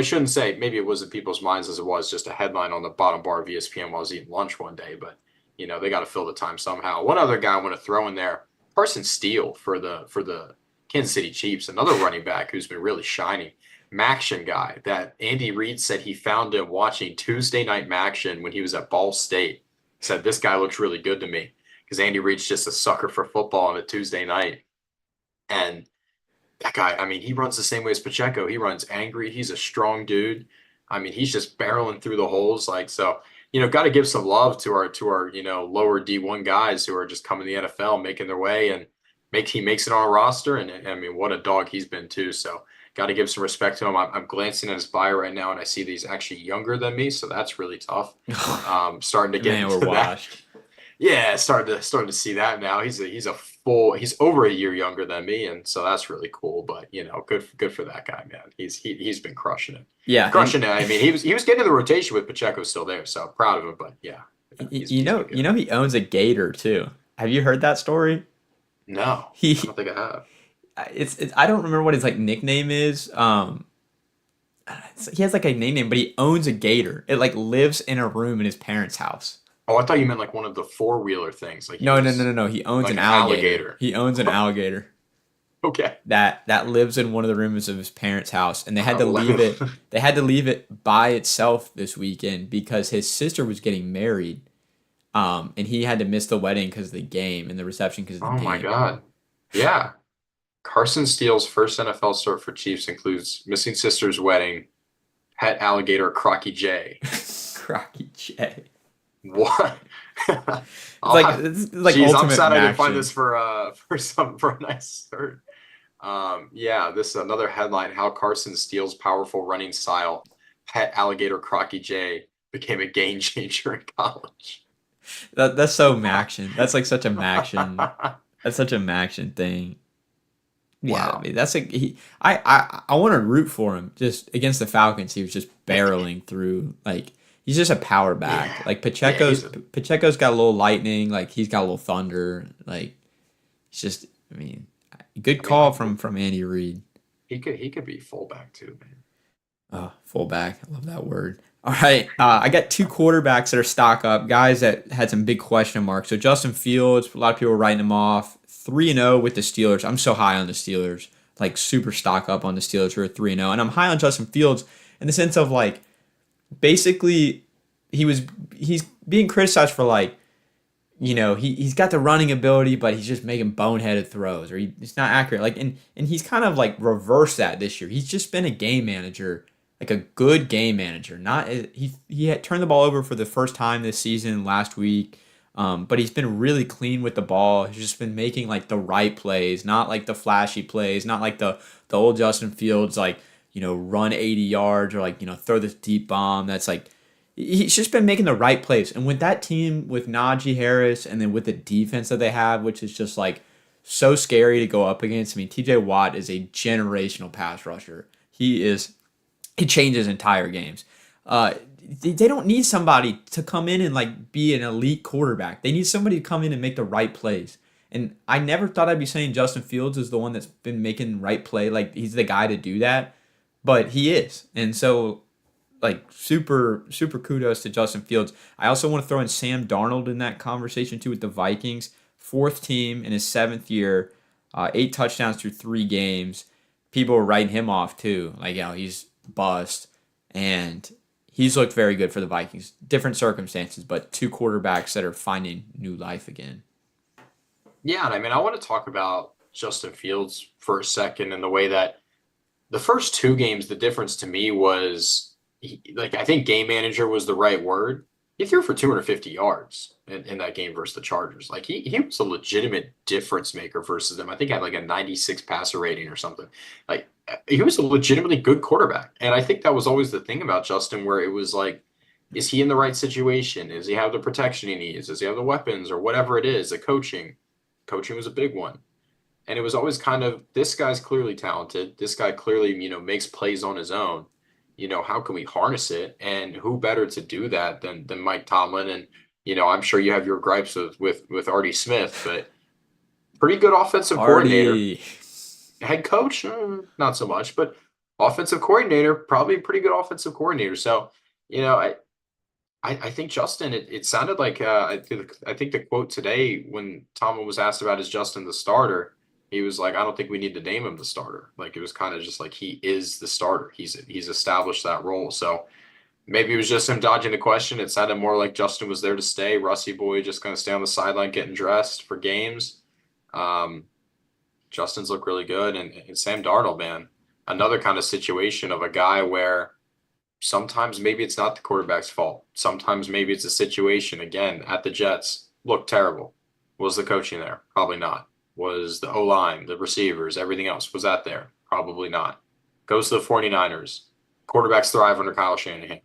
shouldn't say maybe it was in people's minds as it was just a headline on the bottom bar of ESPN while I was eating lunch one day, but they got to fill the time somehow. One other guy I want to throw in there, Carson Steele for the Kansas City Chiefs, another running back who's been really shining. Maction guy that Andy Reid said he found him watching Tuesday Night Maction when he was at Ball State. Said this guy looks really good to me because Andy Reid's just a sucker for football on a Tuesday night. And that guy, I mean, he runs the same way as Pacheco. He runs angry. He's a strong dude. I mean, he's just barreling through the holes. Like, so, got to give some love to our lower D1 guys who are just coming to the NFL, making their way, and he makes it on a roster. And I mean, what a dog he's been too. So got to give some respect to him. I'm glancing at his bio right now, and I see that he's actually younger than me, so that's really tough. Starting to get Man, into we're that. washed. Yeah, starting to see that now. He's over a year younger than me, and so that's really cool. But good for that guy, man. He's been crushing it. Yeah, Crushing it. I mean, he was getting in the rotation with Pacheco still there, so proud of him. But yeah, he's been good. he owns a gator too. Have you heard that story? No, He I don't think I have. it's I don't remember what his like nickname is. He has like a nickname, but he owns a gator. It like lives in a room in his parents' house. Oh, I thought you meant like one of the four-wheeler things. Like he No, no, no, was no, no. He owns like an an alligator. alligator. He owns an alligator Okay. that lives in one of the rooms of his parents' house, and they had to leave Lemon. it. They had to leave it by itself this weekend because his sister was getting married. And he had to miss the wedding because of the game and the reception because of the Oh my game. God. Yeah. Carson Steele's first NFL start for Chiefs includes missing sister's wedding, pet alligator Crocky J. Crocky J. What? It's I'll like have, it's like geez, I'm ultimate sad I didn't find this action. for a nice start. Yeah, this is another headline: How Carson Steele's powerful running style, pet alligator Crocky J, became a game changer in college. That's so Maction. That's like such a Maction. That's such a Maction thing. Yeah, I Wow. mean, that's like he. I want to root for him just against the Falcons. He was just barreling through. Like he's just a power back. Yeah. Like Yeah, he's a Pacheco's got a little lightning. Like he's got a little thunder. Like it's just. I mean, good I mean, call from Andy Reid. he could be fullback too, man. Oh, fullback. I love that word. All right. I got two quarterbacks that are stock up, guys that had some big question marks. So Justin Fields, a lot of people were writing him off. 3-0 with the Steelers. I'm so high on the Steelers. Like super stock up on the Steelers who are 3-0. And I'm high on Justin Fields in the sense of like basically he's being criticized for like he's got the running ability, but he's just making boneheaded throws, or he's not accurate. Like, and he's kind of like reversed that this year. He's just been a game manager, like a good game manager. Not he had turned the ball over for the first time this season last week, but he's been really clean with the ball. He's just been making like the right plays, not like the flashy plays, not like the old Justin Fields like run 80 yards or like throw this deep bomb that's like he's just been making the right plays. And with that team, with Najee Harris, and then with the defense that they have, which is just like so scary to go up against. I mean, TJ Watt is a generational pass rusher. He changes entire games. They don't need somebody to come in and like be an elite quarterback. They need somebody to come in and make the right plays. And I never thought I'd be saying Justin Fields is the one that's been making right play. Like he's the guy to do that, but he is. And so like super kudos to Justin Fields. I also want to throw in Sam Darnold in that conversation too with the Vikings. Fourth team in his seventh year, 8 touchdowns through 3 games. People were writing him off too. Like he's bust, and he's looked very good for the Vikings. Different circumstances, but two quarterbacks that are finding new life again. Yeah, and I mean, I want to talk about Justin Fields for a second and the way that the first two games, the difference to me was like I think game manager was the right word. He threw for 250 yards in that game versus the Chargers. Like he was a legitimate difference maker versus them. I think he had like a 96 passer rating or something. Like he was a legitimately good quarterback. And I think that was always the thing about Justin, where it was like, is he in the right situation? Does he have the protection he needs? Does he have the weapons or whatever it is? The coaching. Coaching was a big one. And it was always kind of, this guy's clearly talented. This guy clearly, makes plays on his own. How can we harness it? And who better to do that than Mike Tomlin? And, I'm sure you have your gripes with Artie Smith, but pretty good offensive coordinator. Artie. Head coach, not so much, but offensive coordinator, probably a pretty good offensive coordinator. So, I think Justin, it sounded like I think the quote today when Tomlin was asked about is Justin the starter, he was like, I don't think we need to name him the starter. Like it was kind of just like he is the starter. He's established that role. So maybe it was just him dodging the question. It sounded more like Justin was there to stay. Rusty Boy just gonna stay on the sideline getting dressed for games. Um, Justin's looked really good, and Sam Darnold, man, another kind of situation of a guy where sometimes maybe it's not the quarterback's fault. Sometimes maybe it's a situation, again, at the Jets, looked terrible. Was the coaching there? Probably not. Was the O-line, the receivers, everything else, was that there? Probably not. Goes to the 49ers. Quarterbacks thrive under Kyle Shanahan.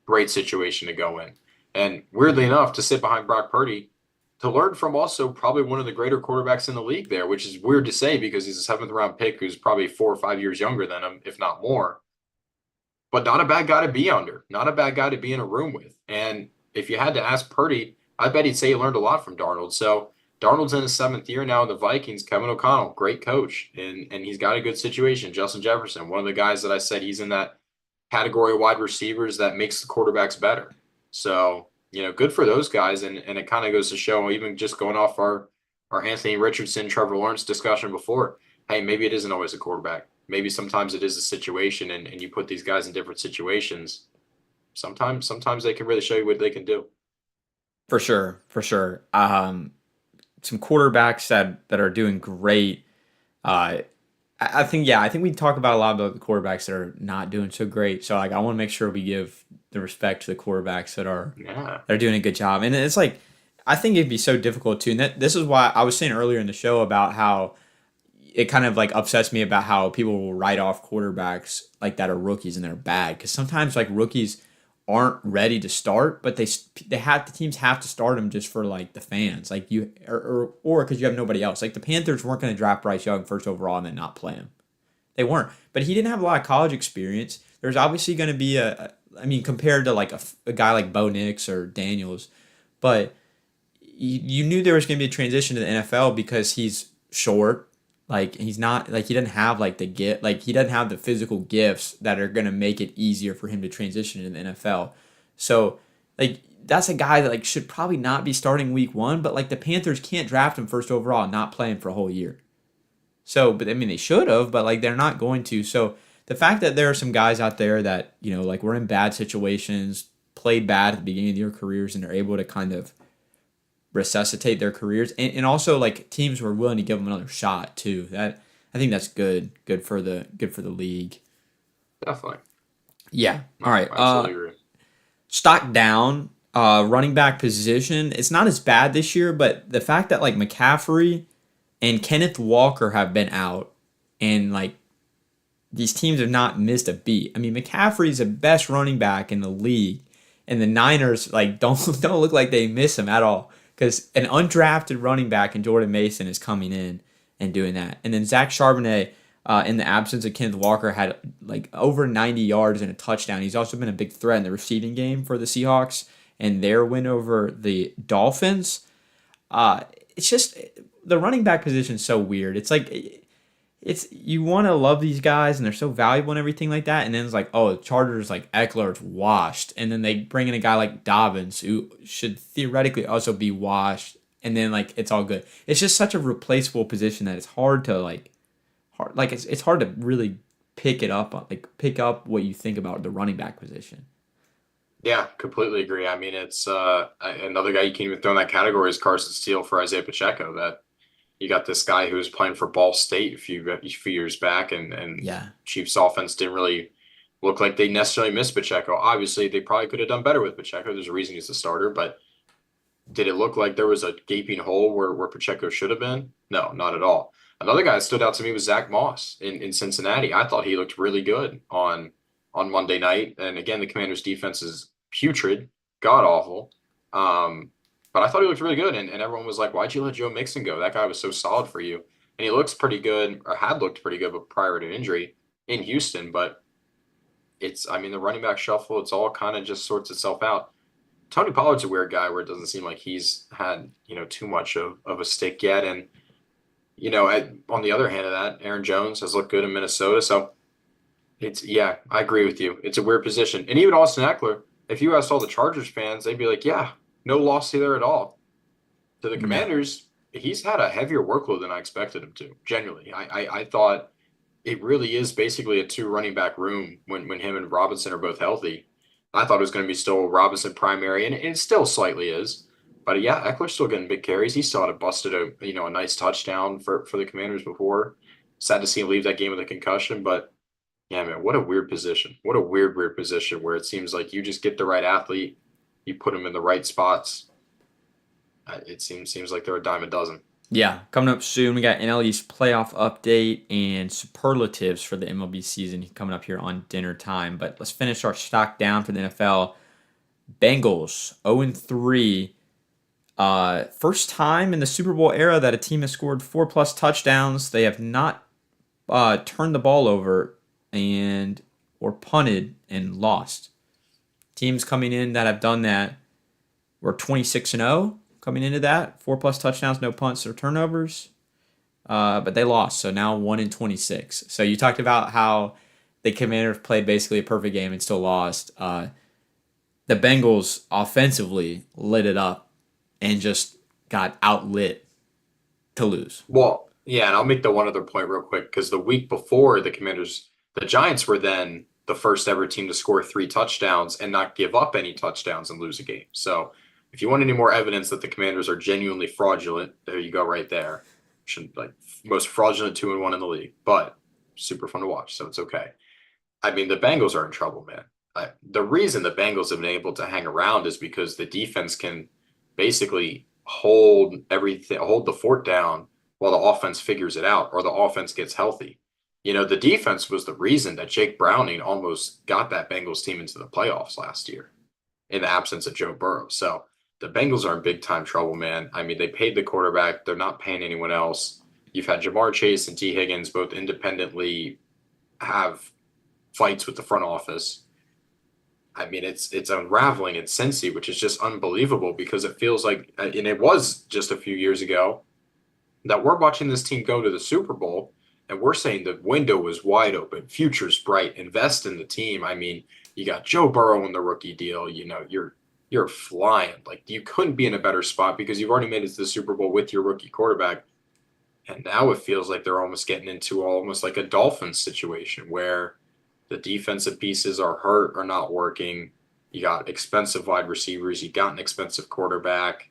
Great situation to go in. And weirdly enough, to sit behind Brock Purdy, to learn from also probably one of the greater quarterbacks in the league there, which is weird to say because he's a seventh round pick who's probably 4 or 5 years younger than him, if not more, but not a bad guy to be under, not a bad guy to be in a room with. And if you had to ask Purdy, I bet he'd say he learned a lot from Darnold. So Darnold's in his 7th year now in the Vikings. Kevin O'Connell, great coach, and he's got a good situation. Justin Jefferson, one of the guys that I said he's in that category of wide receivers that makes the quarterbacks better. So good for those guys. And it kind of goes to show, even just going off our Anthony Richardson, Trevor Lawrence discussion before, hey, maybe it isn't always a quarterback. Maybe sometimes it is a situation, and you put these guys in different situations. Sometimes they can really show you what they can do. For sure, for sure. Some quarterbacks that are doing great. Uh, I think we talk about a lot about the quarterbacks that are not doing so great. So like, I want to make sure we give the respect to the quarterbacks Yeah, that are doing a good job. And it's like, I think it'd be so difficult too. And this is why I was saying earlier in the show about how it kind of like upsets me about how people will write off quarterbacks like that are rookies and they're bad, because sometimes like rookies aren't ready to start, but they have the teams have to start them just for like the fans, like you or because you have nobody else. Like the Panthers weren't going to draft Bryce Young first overall and then not play him. They weren't, but he didn't have a lot of college experience. There's obviously going to be I mean, compared to like a guy like Bo Nix or Daniels, but you knew there was going to be a transition to the NFL because he's short. Like he's not like he doesn't have like the get like he doesn't have the physical gifts that are going to make it easier for him to transition to the NFL. So like that's a guy that like should probably not be starting week 1, but like the Panthers can't draft him first overall and not play him for a whole year. So, but I mean they should have, but like they're not going to. So the fact that there are some guys out there that, like were in bad situations, played bad at the beginning of their careers and are able to kind of resuscitate their careers, and also like teams were willing to give them another shot too. That I think that's good for the league. definitely. Yeah. All No, right. I absolutely agree. Stock down. Running back position. It's not as bad this year, but the fact that like McCaffrey and Kenneth Walker have been out, and like these teams have not missed a beat. I mean, McCaffrey's the best running back in the league, and the Niners like don't look like they miss him at all, because an undrafted running back in Jordan Mason is coming in and doing that. And then Zach Charbonnet, in the absence of Kenneth Walker, had like over 90 yards and a touchdown. He's also been a big threat in the receiving game for the Seahawks and their win over the Dolphins. It's just the running back position is so weird. It's like it's you want to love these guys and they're so valuable and everything like that, and then it's like, oh, the Chargers like Eckler's washed, and then they bring in a guy like Dobbins who should theoretically also be washed, and then like it's all good. It's just such a replaceable position that it's hard to it's hard to really pick up what you think about the running back position. Yeah, completely agree. I mean, it's another guy you can even throw in that category is Carson Steele for Isaiah Pacheco. That you got this guy who was playing for Ball State a few years back, and Yeah, Chiefs offense didn't really look like they necessarily missed Pacheco. Obviously, they probably could have done better with Pacheco. There's a reason he's the starter, but did it look like there was a gaping hole where Pacheco should have been? No, not at all. Another guy that stood out to me was Zach Moss in Cincinnati. I thought he looked really good on Monday night. And again, the Commanders' defense is putrid, god awful. But I thought he looked really good, and everyone was like, "Why'd you let Joe Mixon go? That guy was so solid for you." And he looks pretty good, or had looked pretty good, but prior to injury in Houston. But I mean, the running back shuffle, it's all kind of just sorts itself out. Tony Pollard's a weird guy where it doesn't seem like he's had, too much of a stick yet. And, on the other hand of that, Aaron Jones has looked good in Minnesota. So yeah, I agree with you. It's a weird position. And even Austin Eckler, if you asked all the Chargers fans, they'd be like, yeah, no loss there at all. To the no, Commanders, he's had a heavier workload than I expected him to. Genuinely, I thought it really is basically a two running back room when him and Robinson are both healthy. I thought it was going to be still Robinson primary, and it still slightly is. But yeah, Eckler's still getting big carries. He still had busted a nice touchdown for the Commanders before. Sad to see him leave that game with a concussion, but yeah, man, what a weird position. What a weird position where it seems like you just get the right athlete, you put them in the right spots. It seems like they're a dime a dozen. yeah. Coming up soon, we got NL East playoff update and superlatives for the MLB season coming up here on dinner time. But let's finish our stock down for the NFL. Bengals 0-3. First time in the Super Bowl era that a team has scored 4+ touchdowns. They have not turned the ball over and or punted and lost. Teams coming in that have done that were 26-0 coming into that. 4+ touchdowns, no punts or turnovers. But they lost, so now 1-26. So you talked about how the Commanders played basically a perfect game and still lost. the Bengals offensively lit it up and just got outlit to lose. Well, yeah, and I'll make the one other point real quick because the week before the Giants were then the first ever team to score 3 touchdowns and not give up any touchdowns and lose a game. So if you want any more evidence that the Commanders are genuinely fraudulent, there you go right there. Should like most fraudulent 2-1 in the league, but super fun to watch, so it's okay. I mean, the Bengals are in trouble, man. The reason the Bengals have been able to hang around is because the defense can basically hold everything, hold the fort down while the offense figures it out or the offense gets healthy. The defense was the reason that Jake Browning almost got that Bengals team into the playoffs last year in the absence of Joe Burrow. So the Bengals are in big time trouble, man. I mean, they paid the quarterback, they're not paying anyone else. You've had Jamar Chase and T. Higgins both independently have fights with the front office. I mean, it's unraveling in Cincy, which is just unbelievable because it feels like, and it was just a few years ago, that we're watching this team go to the Super Bowl, and we're saying the window is wide open, future's bright, invest in the team. I mean, you got Joe Burrow in the rookie deal. You're flying. Like you couldn't be in a better spot because you've already made it to the Super Bowl with your rookie quarterback. And now it feels like they're almost getting into almost like a Dolphins situation where the defensive pieces are hurt or not working. You got expensive wide receivers. You got an expensive quarterback.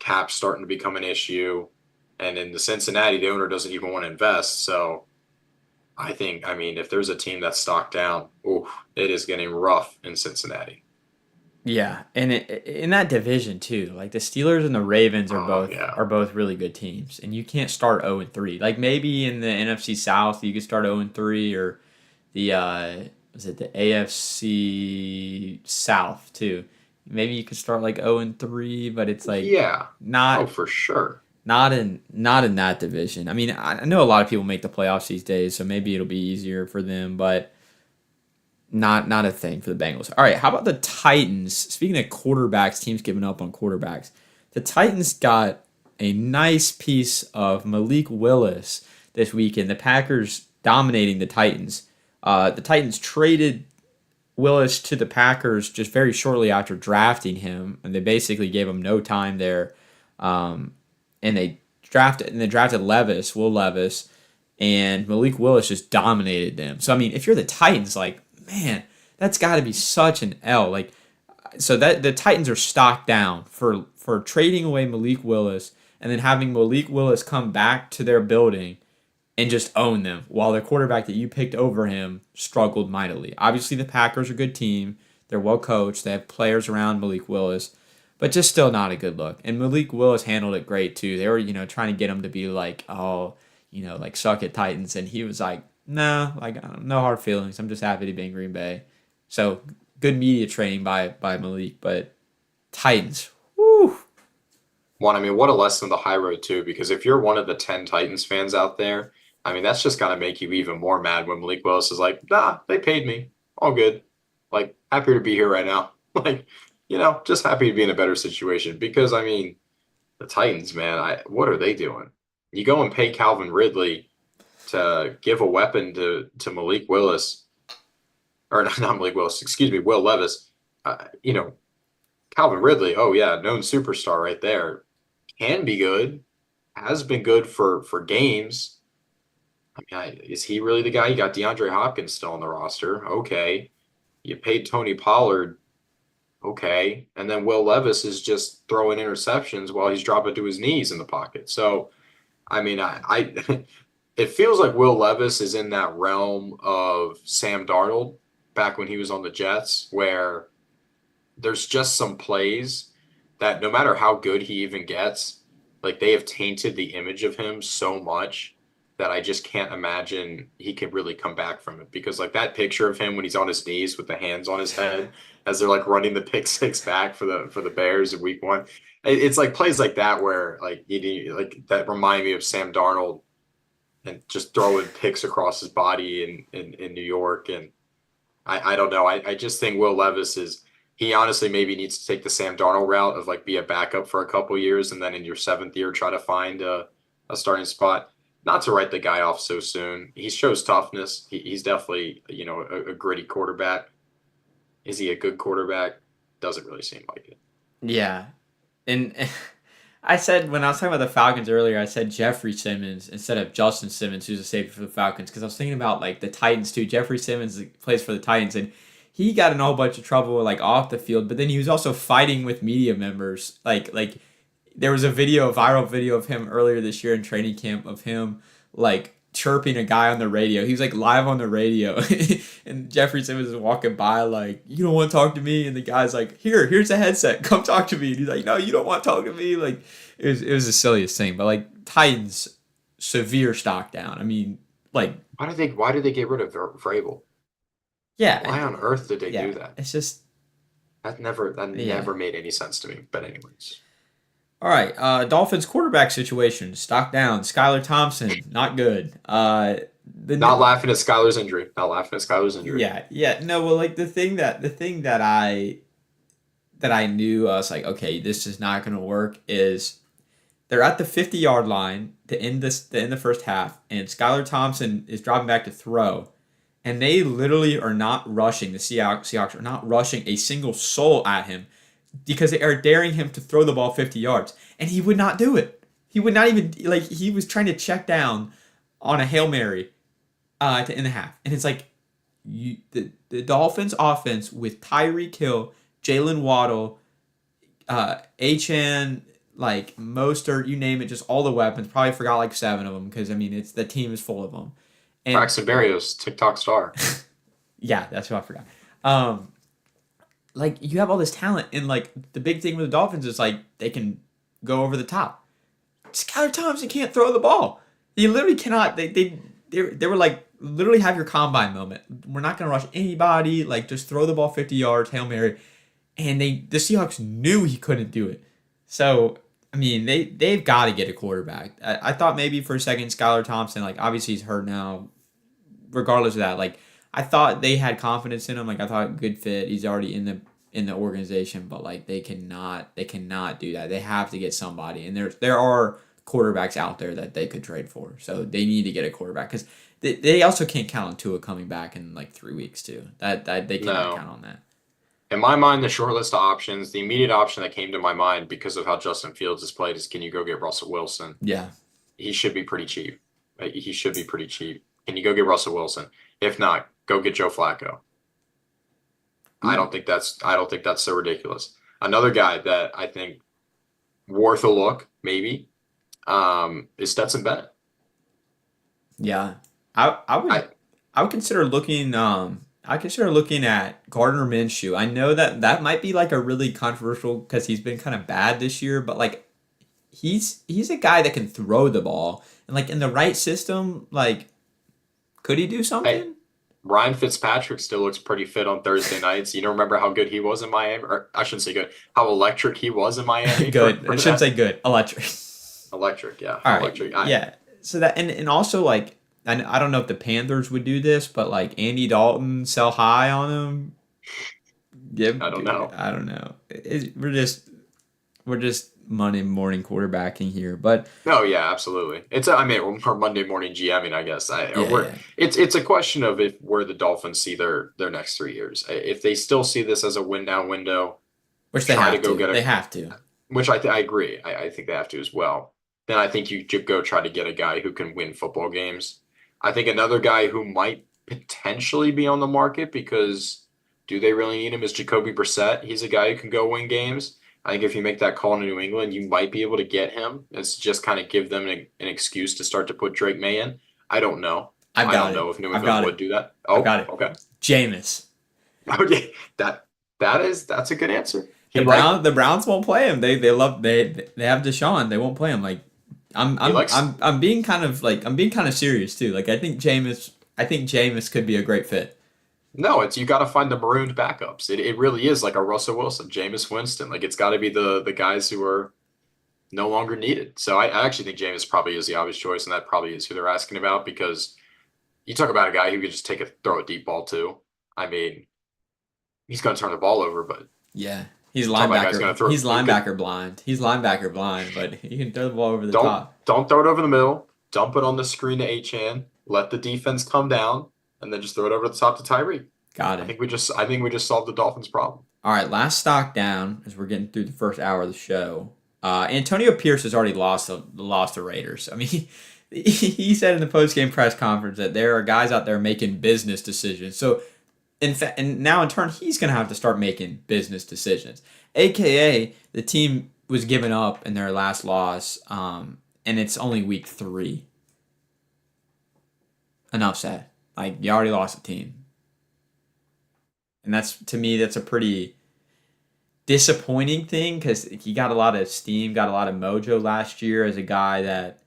Cap's starting to become an issue. And in the Cincinnati, the owner doesn't even want to invest. So I mean, if there's a team that's stocked down, it is getting rough in Cincinnati. Yeah, and in that division too, like the Steelers and the Ravens are Oh, both yeah. are both really good teams, and you can't start 0-3. Like maybe in the NFC South you could start 0-3, or the was it the AFC South too? Maybe you could start like 0-3, but it's like Yeah. Oh, not for sure. not in that division. I mean, I know a lot of people make the playoffs these days, so maybe it'll be easier for them, but not a thing for the Bengals. All right, how about the Titans? Speaking of quarterbacks, teams giving up on quarterbacks. The Titans got a nice piece of Malik Willis this weekend. The Packers dominating the Titans. The Titans traded Willis to the Packers just very shortly after drafting him, and they basically gave him no time there. Um, and they drafted Will Levis, and Malik Willis just dominated them. So I mean, if you're the Titans, like man, that's got to be such an L. Like, so that the Titans are stocked down for trading away Malik Willis and then having Malik Willis come back to their building and just own them while the quarterback that you picked over him struggled mightily. Obviously, the Packers are a good team. They're well coached. They have players around Malik Willis, but just still not a good look. And Malik Willis handled it great too. They were, trying to get him to be like, oh, like suck it Titans, and he was like, no, like no hard feelings. I'm just happy to be in Green Bay. So good media training by Malik, but Titans, whoo, One, I mean, what a lesson of the high road too, because if you're one of the 10 Titans fans out there, I mean, that's just gonna make you even more mad when Malik Willis is like, nah, they paid me. All good. Like, happy to be here right now. Like, just happy to be in a better situation. Because I mean, the Titans, man, what are they doing? You go and pay Calvin Ridley to give a weapon to Malik Willis, or not Malik Willis, excuse me, Will Levis. You know, Calvin Ridley, oh yeah, known superstar right there. Can be good, has been good for games. I mean, is he really the guy? You got DeAndre Hopkins still on the roster. Okay. You paid Tony Pollard. Okay. And then Will Levis is just throwing interceptions while he's dropping to his knees in the pocket. So, I mean, it feels like Will Levis is in that realm of Sam Darnold back when he was on the Jets, where there's just some plays that no matter how good he even gets, like they have tainted the image of him so much that I just can't imagine he could really come back from it. Because like that picture of him when he's on his knees with the hands on his head as they're like running the pick six back for the Bears in week one. It's like plays like that where like like that remind me of Sam Darnold and just throwing picks across his body in New York. And I don't know. I just think Will Levis he honestly maybe needs to take the Sam Darnold route of like be a backup for a couple years and then in your seventh year try to find a starting spot. Not to write the guy off so soon. He shows toughness. He's definitely, a gritty quarterback. Is he a good quarterback? doesn't really seem like it. Yeah, and I said when I was talking about the Falcons earlier, I said Jeffrey Simmons instead of Justin Simmons, who's a safety for the Falcons, because I was thinking about like the Titans too. Jeffrey Simmons plays for the Titans, and he got in a whole bunch of trouble like off the field, but then he was also fighting with media members. Like there was a viral video of him earlier this year in training camp of him like chirping a guy on the radio. He was like live on the radio, and Jeffrey Simmons is walking by like, "You don't want to talk to me," and the guy's like, here's a headset, come talk to me." And he's like, "No, you don't want to talk to me." Like it was the silliest thing, but like Titans severe stock down. I mean, like Why did they get rid of Vrabel? yeah, Why on earth did they yeah, do that? it's just That yeah. never made any sense to me. But anyways, All right, Dolphins quarterback situation stock down. Skylar Thompson not good. not laughing at Skylar's injury. Not laughing at Skylar's injury. Yeah, no, well, like the thing that I knew I was like, okay, this is not gonna work is they're at the 50-yard line to end the first half, and Skylar Thompson is dropping back to throw, and they literally are not rushing. The Seahawks are not rushing a single soul at him because they are daring him to throw the ball 50 yards, and he would not do it. He would not even like he was trying to check down on a Hail Mary to end the half, and it's like the Dolphins offense with Tyreek Hill, Jalen Waddle, HN, like Mostert, you name it, just all the weapons. Probably forgot like 7 of them because I mean it's the team is full of them. And Braxton Berrios, TikTok star. yeah, that's what I forgot. Um, like you have all this talent, and like the big thing with the Dolphins is like they can go over the top. Skylar Thompson can't throw the ball. He literally cannot. They were like literally have your combine moment. We're not gonna rush anybody. Like just throw the ball 50 yards, Hail Mary, and the Seahawks knew he couldn't do it. So I mean they've got to get a quarterback. I thought maybe for a second Skylar Thompson, like obviously he's hurt now. Regardless of that, like I thought they had confidence in him. Like I thought good fit. He's already in the organization, but like they cannot do that. They have to get somebody, and there are quarterbacks out there that they could trade for. So they need to get a quarterback because they also can't count on Tua coming back in like 3 weeks too. That they cannot No. count on that. In my mind, the short list of options, the immediate option that came to my mind because of how Justin Fields has played is can you go get Russell Wilson? Yeah, He should be pretty cheap. He should be pretty cheap. Can you go get Russell Wilson? If not, go get Joe Flacco. I don't think that's so ridiculous. Another guy that I think worth a look, maybe, is Stetson Bennett. yeah. I would I I would consider looking. I consider looking at Gardner Minshew. I know that might be like a really controversial because he's been kind of bad this year, but like he's a guy that can throw the ball and like in the right system, like could he do Hey, something? Ryan Fitzpatrick still looks pretty fit on Thursday nights. You don't remember how good he was in Miami, or I shouldn't say good, how electric he was in Miami Good. I for shouldn't that. say good. Electric. Electric, yeah, All right. electric. Yeah. So that and also like I don't know if the Panthers would do this, but like Andy Dalton sell high on him. Yep. I don't know. I don't know. We're just Monday morning quarterbacking here, but No, yeah, absolutely. I mean, we're Monday morning GMing, I guess. yeah, We're yeah. it's a question of if where the Dolphins see their next 3 years. If they still see this as a win now window, Which they try to have go to. get They a have to. which I agree. I think they have to as well. Then I think you should go try to get a guy who can win football games. I think another guy who might potentially be on the market because do they really need him is Jacoby Brissett. He's a guy who can go win games. I think if you make that call in New England, you might be able to get him. It's just kind of give them an excuse to start to put Drake May in. I don't know. I've I got don't it. know if New I've England got would it. do that. I've Oh, got it. okay. Jameis. Okay. That's a good answer. He The like Browns won't play him. They have Deshaun. They won't play him. Like I'm he I'm likes I'm I'm being kind of like I'm being kind of serious too. Like I think Jameis could be a great fit. No, it's you got to find the marooned backups. It really is like a Russell Wilson, Jameis Winston. Like it's got to be the guys who are no longer needed. So I actually think Jameis probably is the obvious choice, and that probably is who they're asking about because you talk about a guy who could just throw a deep ball too. I mean, he's going to turn the ball over, but Yeah. He's talk about a guy who's going to linebacker. throw. He's Who could linebacker blind. He's linebacker blind, but he can throw the ball over the don't top. don't throw it over the middle. Dump it on the screen to H-Chan. Let the defense come down, and then just throw it over the top to Tyree. Got it. I think we just solved the Dolphins' problem. All right, last stock down as we're getting through the first hour of the show. Antonio Pierce has already lost the Raiders. I mean, he said in the post game press conference that there are guys out there making business decisions. So in fact, and now in turn, he's going to have to start making business decisions. AKA, the team was given up in their last loss, and it's only week 3. Enough said. Like, you already lost the team. And to me, that's a pretty disappointing thing because he got a lot of steam, got a lot of mojo last year as a guy that,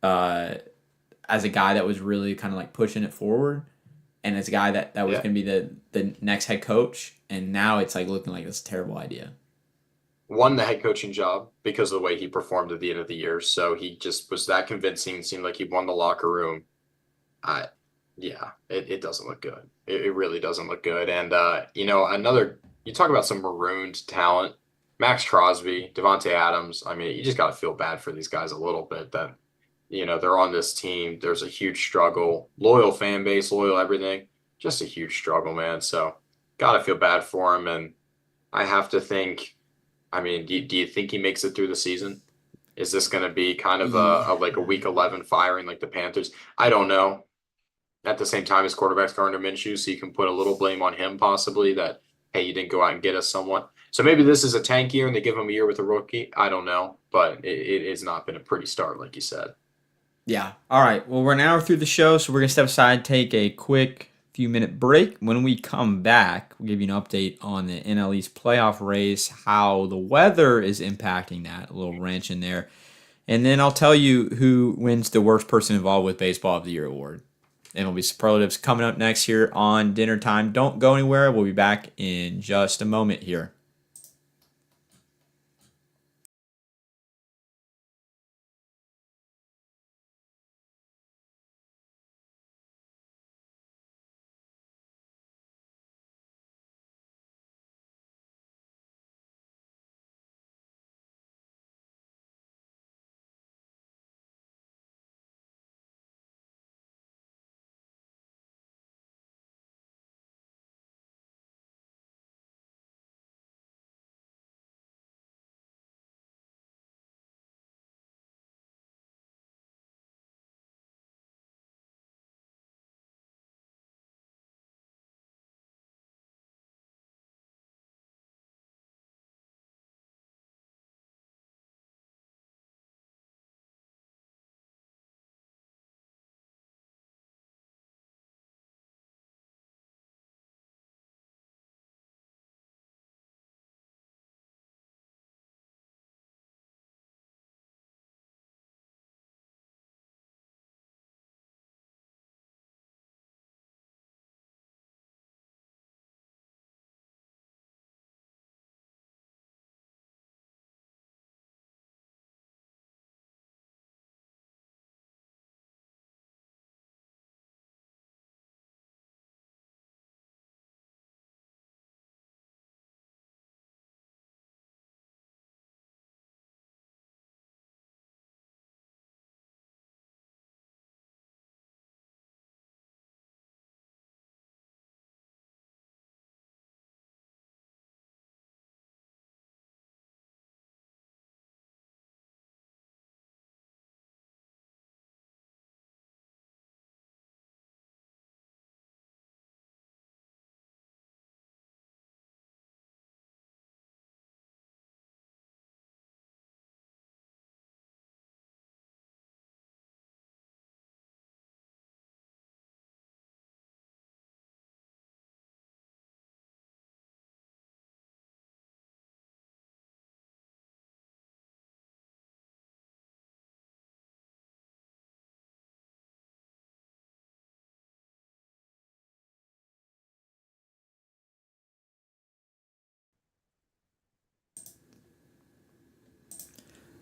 uh, was really kind of like pushing it forward, and as a guy that was Yeah. going to be the next head coach, and now it's like looking like it's a terrible idea. Won the head coaching job because of the way he performed at the end of the year. So he just was that convincing. Seemed like he won the locker room. I, yeah, it doesn't look good. It really doesn't look good. And you talk about some marooned talent, Max Crosby, Devontae Adams. I mean, you just got to feel bad for these guys a little bit that, they're on this team. There's a huge struggle, loyal fan base, loyal everything, just a huge struggle, man. So got to feel bad for him. And I have to think, I mean, do you think he makes it through the season? Is this going to be kind of like a week 11 firing like the Panthers? I don't know. At the same time, his quarterback's Gardner Minshew, so you can put a little blame on him possibly that, hey, you didn't go out and get us someone. So maybe this is a tank year and they give him a year with a rookie. I don't know, but it has not been a pretty start, like you said. Yeah. All right. Well, we're now through the show, so we're gonna step aside, take a quick few minute break. When we come back, we'll give you an update on the NL East playoff race, how the weather is impacting that. A little wrench in there, and then I'll tell you who wins the worst person involved with Baseball of the Year award. MLB superlatives coming up next here on Dinner Time. Don't go anywhere. We'll be back in just a moment here.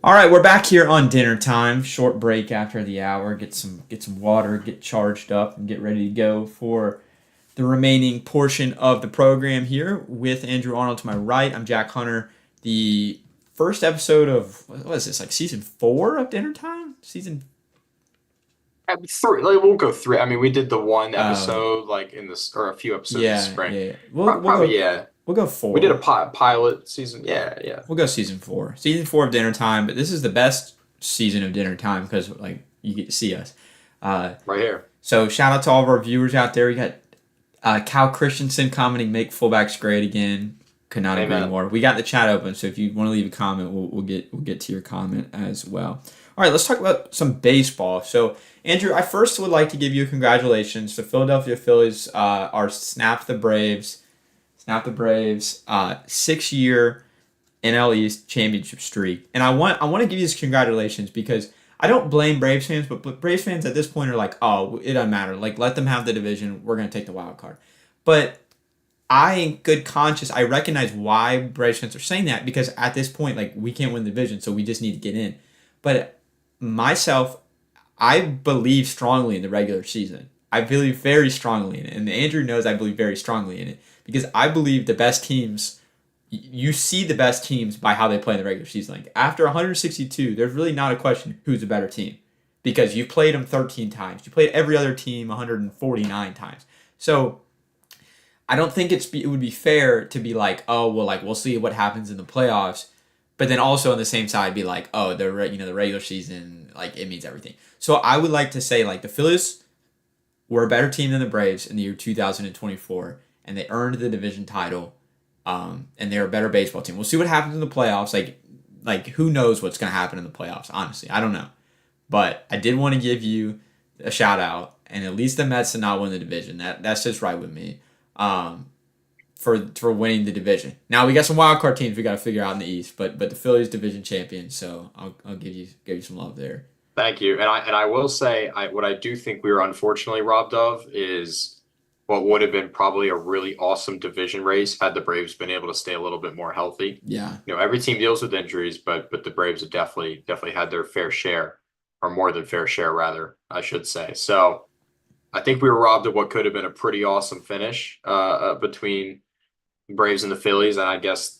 All right, we're back here on Dinner Time. Short break after the hour. Get some water, get charged up, and get ready to go for the remaining portion of the program here with Andrew Arnold to my right. I'm Jack Hunter. The first episode of what is this, like season 4 of Dinner Time? Season Three, like, we'll go 3. I mean, we did the one uh episode like in this or a few episodes yeah, this spring. yeah. Probably, Go yeah. We'll go We did a 4. pilot season. Yeah, yeah. We'll go season 4. Season 4 of Dinner Time, but this is the best season of Dinner Time because like you get to see us. Uh, Right here. so shout out to all of our viewers out there. We got Cal Christensen commenting, "Make fullbacks great again." Could not agree Amen. more. We got the chat open, so if you want to leave a comment, we'll get to your comment as well. All right, let's talk about some baseball. So Andrew, I first would like to give you congratulations. The Philadelphia Phillies are Snap the Braves 6-year NL East championship streak, and I want to give you this congratulations because I don't blame Braves fans, but Braves fans at this point are like, oh, it doesn't matter. Like, let them have the division. We're gonna take the wild card. But I, in good conscience, I recognize why Braves fans are saying that because at this point, like, we can't win the division, so we just need to get in. But myself, I believe strongly in the regular season. I believe very strongly in it, and Andrew knows I believe very strongly in it because I believe the best teams you see the best teams by how they play in the regular season. Like after 162, there's really not a question who's a better team because you played them 13 times. You played every other team 149 times. So I don't think it would be fair to be like, oh well, like we'll see what happens in the playoffs, but then also on the same side be like, oh the regular season like it means everything. So I would like to say like the Phillies were a better team than the Braves in the year 2024, and they earned the division title and they're a better baseball team. We'll see what happens in the playoffs. Like who knows what's going to happen in the playoffs? Honestly, I don't know. But I did want to give you a shout out, and at least the Mets did not win the division. That's just right with me. Um, for winning the division. Now we got some wild card teams we got to figure out in the East, but the Phillies division champions. So I'll give you some love there. Thank you. And I will say what I do think we were unfortunately robbed of is what would have been probably a really awesome division race had the Braves been able to stay a little bit more healthy. Yeah, Every team deals with injuries, but the Braves have definitely had their fair share, or more than fair share, rather, I should say. So I think we were robbed of what could have been a pretty awesome finish between Braves and the Phillies, and I guess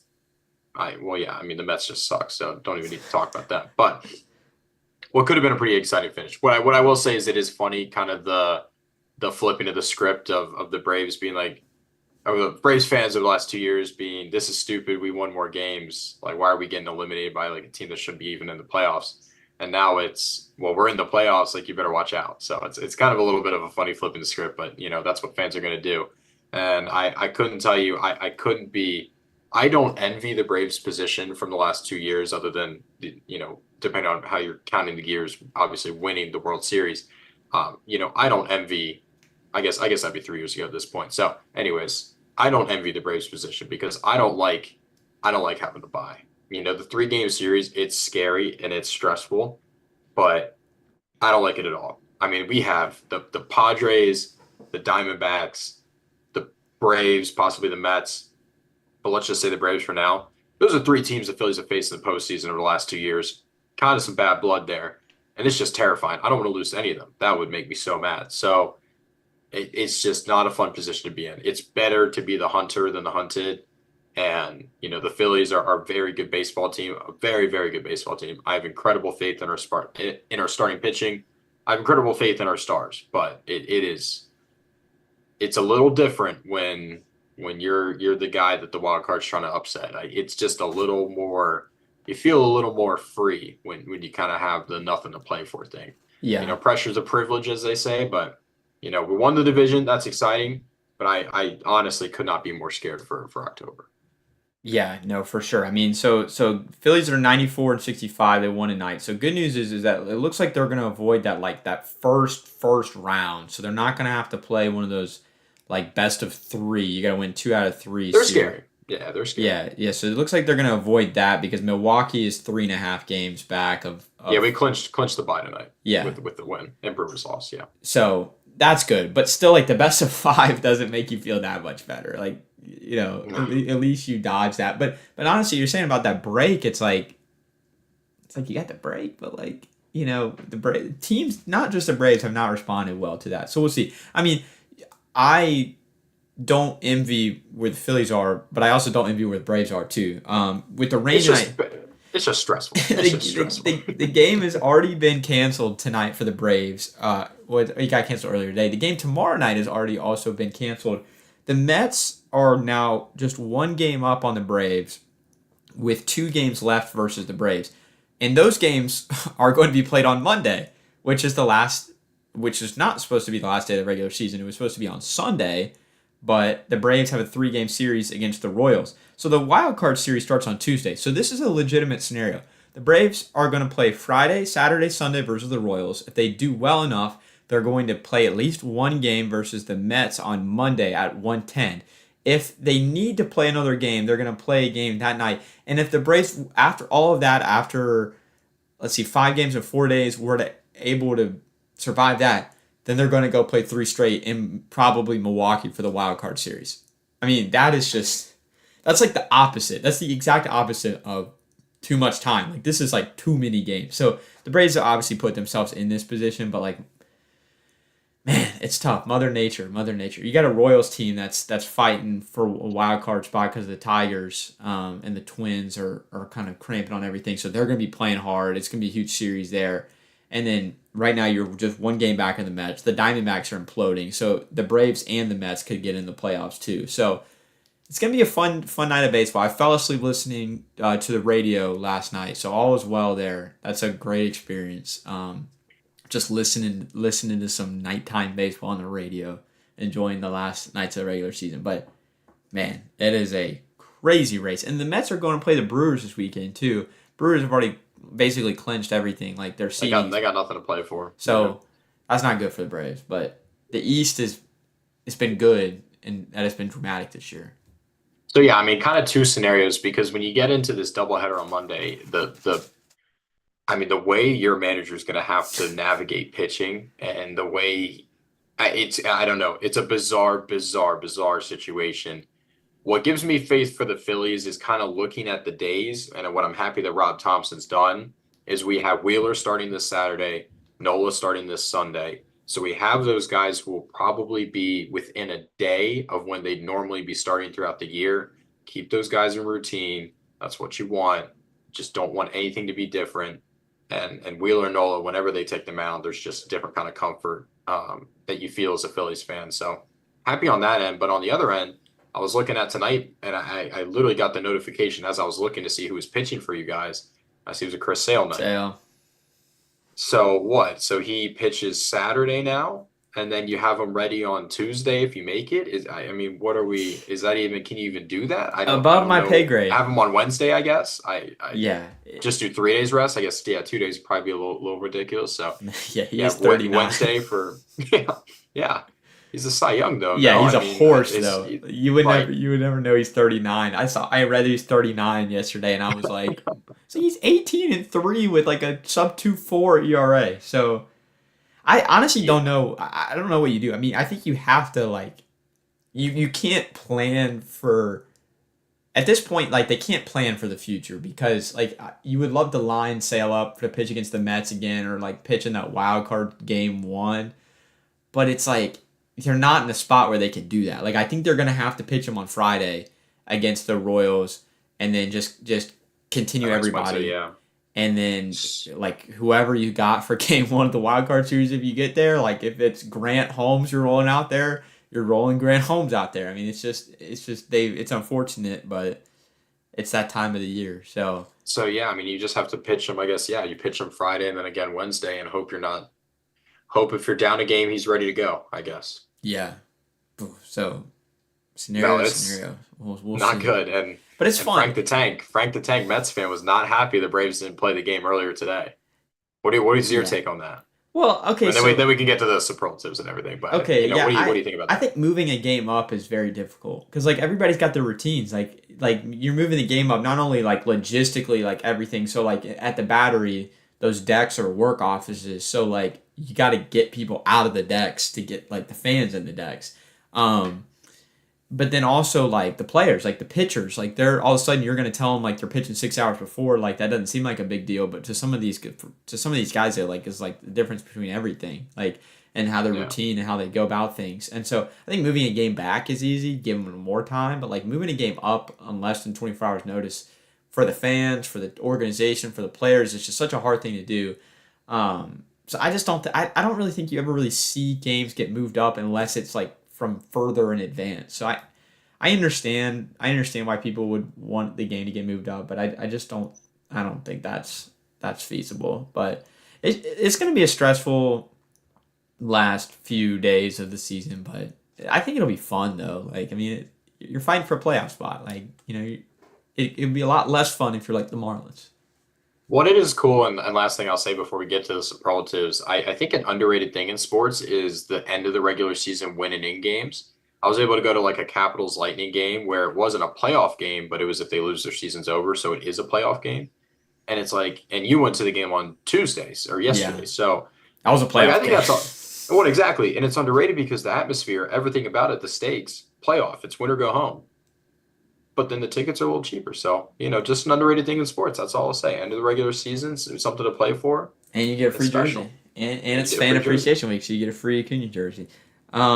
I mean the Mets just suck, so don't even need to talk about them. But what could have been a pretty exciting finish. What I will say is it is funny, kind of the flipping of the script of the Braves being like, or the Braves fans of the last 2 years being, this is stupid. We won more games. Like, why are we getting eliminated by like a team that should be even in the playoffs? And now it's, well, we're in the playoffs. Like, you better watch out. So it's kind of a little bit of a funny flipping the script, but that's what fans are going to do. And I couldn't tell you, I couldn't be, I don't envy the Braves position from the last 2 years, other than depending on how you're counting the years, obviously winning the World Series. I don't envy. I guess that'd be 3 years ago at this point. So, anyways, I don't envy the Braves position because I don't like having to buy. The 3-game series, it's scary and it's stressful, but I don't like it at all. I mean, we have the Padres, the Diamondbacks, the Braves, possibly the Mets, but let's just say the Braves for now. Those are 3 teams the Phillies have faced in the postseason over the last 2 years. Kind of some bad blood there, and it's just terrifying. I don't want to lose to any of them. That would make me so mad. So it's just not a fun position to be in. It's better to be the hunter than the hunted. And, the Phillies are a very good baseball team, a very, very good baseball team. I have incredible faith in our starting pitching. I have incredible faith in our stars, but it's a little different when you're the guy that the wild card's trying to upset. It's just a little more, you feel a little more free when you kind of have the nothing to play for thing. yeah. Pressure's a privilege, as they say, but we won the division. That's exciting, but I honestly could not be more scared for October. Yeah, no, for sure. I mean, so Phillies are 94-65. They won tonight. So good news is that it looks like they're going to avoid that first round. So they're not going to have to play one of those like best of 3. You got to win 2 out of 3. They're scary. Yeah, they're scary. Yeah. So it looks like they're going to avoid that because Milwaukee is 3.5 games back of yeah, we clinched the bye tonight. Yeah, with the win and Brewers loss. Yeah. So that's good, but still, like the best of 5 doesn't make you feel that much better. Like No. at least you dodge that. But honestly, you're saying about that break, it's like you got the break, but like the teams, not just the Braves, have not responded well to that. So we'll see. I mean, I don't envy where the Phillies are, but I also don't envy where the Braves are too. With the rain tonight, it's just stressful. It's just stressful. The game has already been canceled tonight for the Braves. It got canceled earlier today. The game tomorrow night has already also been canceled The Mets are now just one game up on the Braves with 2 games left versus the Braves. And those games are going to be played on Monday, which is the last, which is not supposed to be the last day of the regular season. It was supposed to be on Sunday, but the Braves have a 3 game series against the Royals. So the wild card series starts on Tuesday. So this is a legitimate scenario. The Braves are going to play Friday, Saturday, Sunday versus the Royals. If they do well enough, they're going to play at least one game versus the Mets on Monday at 1:10. If they need to play another game, they're going to play a game that night. And if the Braves, after all of that, after, let's see, 5 games in 4 days, were able to survive that, then they're going to go play 3 straight in probably Milwaukee for the wild card series. I mean, that's like the opposite. That's the exact opposite of too much time. Like, this is like too many games. So the Braves have obviously put themselves in this position, but like, man, it's tough. Mother Nature. You got a Royals team that's fighting for a wild card spot because the Tigers and the Twins are kind of cramping on everything. So they're going to be playing hard. It's going to be a huge series there. And then right now you're just one game back in the Mets. The Diamondbacks are imploding. So the Braves and the Mets could get in the playoffs too. So it's going to be a fun night of baseball. I fell asleep listening to the radio last night. So all was well there. That's a great experience. Just listening to some nighttime baseball on the radio, enjoying the last nights of the regular season. But man, it is a crazy race. And the Mets are going to play the Brewers this weekend too. Brewers have already basically clinched everything, like their seeding. They got nothing to play for. So that's not good for the Braves. But the East it's been good, and that has been dramatic this year. So yeah, I mean, kind of two scenarios, because when you get into this doubleheader on Monday, the way your manager is going to have to navigate pitching, and the way I don't know, it's a bizarre situation. What gives me faith for the Phillies is kind of looking at the days, and what I'm happy that Rob Thompson's done is we have Wheeler starting this Saturday, Nola starting this Sunday. So we have those guys who will probably be within a day of when they'd normally be starting throughout the year. Keep those guys in routine. That's what you want. Just don't want anything to be different. And Wheeler and Nola, whenever they take the mound, there's just a different kind of comfort that you feel as a Phillies fan. So happy on that end. But on the other end, I was looking at tonight, and I literally got the notification as I was looking to see who was pitching for you guys. I see it was a Chris Sale night. Sale. So what? So he pitches Saturday now, and then you have him ready on Tuesday if you make it. What are we? Is that even? Can you even do that? I don't my know. pay grade. Have him on Wednesday, I guess. Yeah. Just do 3 days rest. I guess 2 days would probably be a little ridiculous. So yeah, he's 39. Wednesday for yeah. He's a Cy Young though. Yeah, he's a horse though. You would never know he's 39. I read he's 39 yesterday, and I was like, so he's 18-3 with like a sub 2.4 ERA. So I honestly don't know. I don't know what you do. I mean, I think you have to like, you can't plan for. At this point, like they can't plan for the future, because like you would love to line Sale up to pitch against the Mets again, or like pitch in that wild card game 1, but it's like, they're not in a spot where they can do that. Like, I think they're going to have to pitch him on Friday against the Royals, and then just continue everybody. Yeah. And then, like, whoever you got for game 1 of the wild card series, if you get there, like, if it's Grant Holmes you're rolling out there, you're rolling Grant Holmes out there. I mean, it's unfortunate, but it's that time of the year. So yeah, I mean, you just have to pitch him, I guess. Yeah, you pitch him Friday and then again Wednesday, and hope if you're down a game, he's ready to go, I guess. yeah. So scenario. We'll Not see. good. But it's fun. Frank the Tank Mets fan was not happy the Braves didn't play the game earlier today. What is your take on that? Well, okay. And then we can get to the superlatives and everything. But okay, what do you think about that? I think moving a game up is very difficult, because like everybody's got their routines. Like you're moving the game up, not only like logistically, like everything. So like at the Battery, those decks are work offices. So like you got to get people out of the decks to get like the fans in the decks. But then also like the players, like the pitchers, like they're all of a sudden you're going to tell them like they're pitching 6 hours before. Like that doesn't seem like a big deal, but to some of these guys, it like is like the difference between everything, like, and how their routine and how they go about things. And so I think moving a game back is easy, giving them more time, but like moving a game up on less than 24 hours notice for the fans, for the organization, for the players, it's just such a hard thing to do. So I just don't. I don't really think you ever really see games get moved up unless it's like from further in advance. So I understand why people would want the game to get moved up, but I just don't think that's feasible. But it's going to be a stressful last few days of the season, but I think it'll be fun though. Like I mean, you're fighting for a playoff spot. Like it'd be a lot less fun if you're like the Marlins. What it is cool, and last thing I'll say before we get to the superlatives, I think an underrated thing in sports is the end of the regular season win and in games. I was able to go to like a Capitals Lightning game where it wasn't a playoff game, but it was if they lose their season's over, so it is a playoff game. And it's like, and you went to the game on Tuesdays or Yeah, yesterday, so that was a like I playoff think game. that's all. What exactly? And it's underrated because the atmosphere, everything about it, the stakes, playoff, it's win or go home. But then the tickets are a little cheaper. So, just an underrated thing in sports. That's all I'll say. End of the regular seasons, it's something to play for. And you get a It's free special. jersey, and And you it's get a fan free jersey. appreciation week, so you get a free Acuna jersey.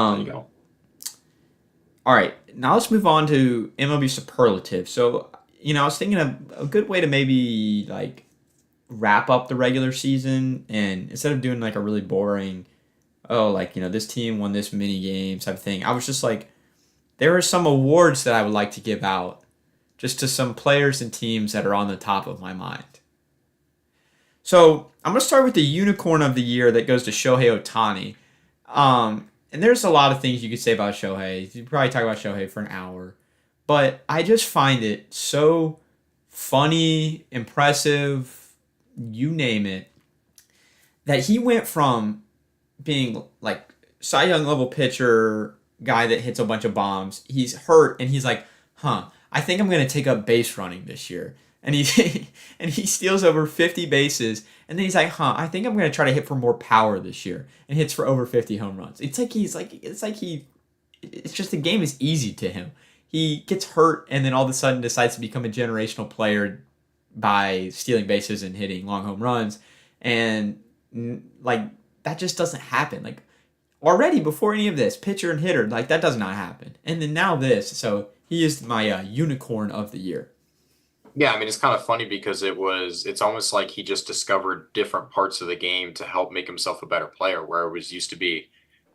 There you Um, go. all right, now let's move on to MLB superlative. So, I was thinking of a good way to maybe like wrap up the regular season, and instead of doing like a really boring, oh, like this team won this many games type of thing, I was just like, there are some awards that I would like to give out just to some players and teams that are on the top of my mind. So I'm gonna start with the unicorn of the year that goes to Shohei Ohtani. And there's a lot of things you could say about Shohei. You could probably talk about Shohei for an hour, but I just find it so funny, impressive, you name it, that he went from being like Cy Young level pitcher, guy that hits a bunch of bombs. He's hurt, and he's like, I think I'm gonna take up base running this year. And he and he steals over 50 bases, and then he's like, I think I'm gonna try to hit for more power this year, and hits for over 50 home runs. It's just the game is easy to him. He gets hurt, and then all of a sudden decides to become a generational player by stealing bases and hitting long home runs, and like that just doesn't happen. Like already before any of this, pitcher and hitter, like that does not happen. And then now this, so he is my unicorn of the year. Yeah, I mean, it's kind of funny because it's almost like he just discovered different parts of the game to help make himself a better player, where it was used to be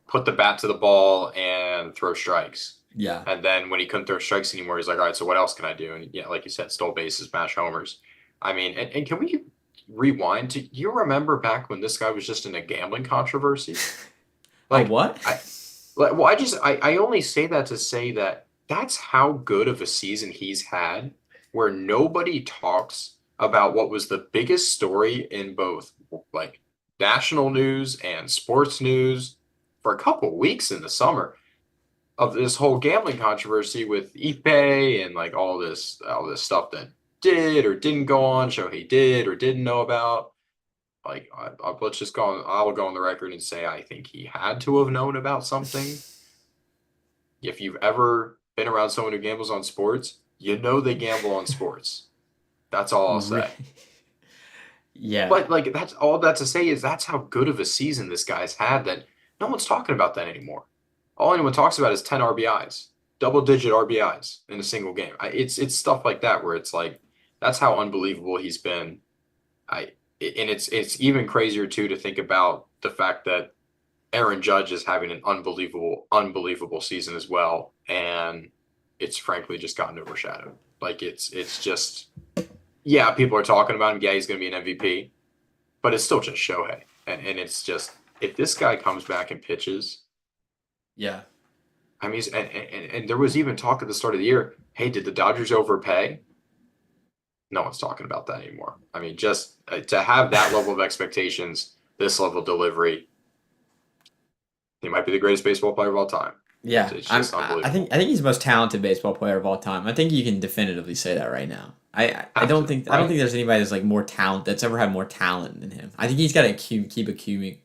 put the bat to the ball and throw strikes. Yeah. And then when he couldn't throw strikes anymore, he's like, all right, so what else can I do? And yeah, like you said, stole bases, mash homers. I mean, and can we rewind? Do you remember back when this guy was just in a gambling controversy? Oh, Like, what? I, well, I only say that to say that that's how good of a season he's had, where nobody talks about what was the biggest story in both like national news and sports news for a couple weeks in the summer of this whole gambling controversy with Ipe and like all this stuff that did or didn't go on, Shohei did or didn't know about. Like, let's just go on. I'll go on the record and say I think he had to have known about something. If you've ever been around someone who gambles on sports, you know they gamble on sports. That's all I'll say. Yeah. But like that's all that to say is that's how good of a season this guy's had that no one's talking about that anymore. All anyone talks about is 10 RBIs, double digit RBIs in a single game. It's stuff like that where it's like that's how unbelievable he's been. And it's even crazier too to think about the fact that Aaron Judge is having an unbelievable season as well, and it's frankly just gotten overshadowed. Like it's just yeah, people are talking about him. Yeah, he's going to be an MVP, but it's still just Shohei, and it's just if this guy comes back and pitches, Yeah. I mean, and there was even talk at the start of the year. Hey, did the Dodgers overpay? No one's talking about that anymore. I mean, just to have that level of expectations, this level of delivery, he might be the greatest baseball player of all time. Yeah. It's just unbelievable. I think he's the most talented baseball player of all time. I think you can definitively say that right now. I don't think Right? there's anybody that's like more talent that's ever had more talent than him. I think he's got to keep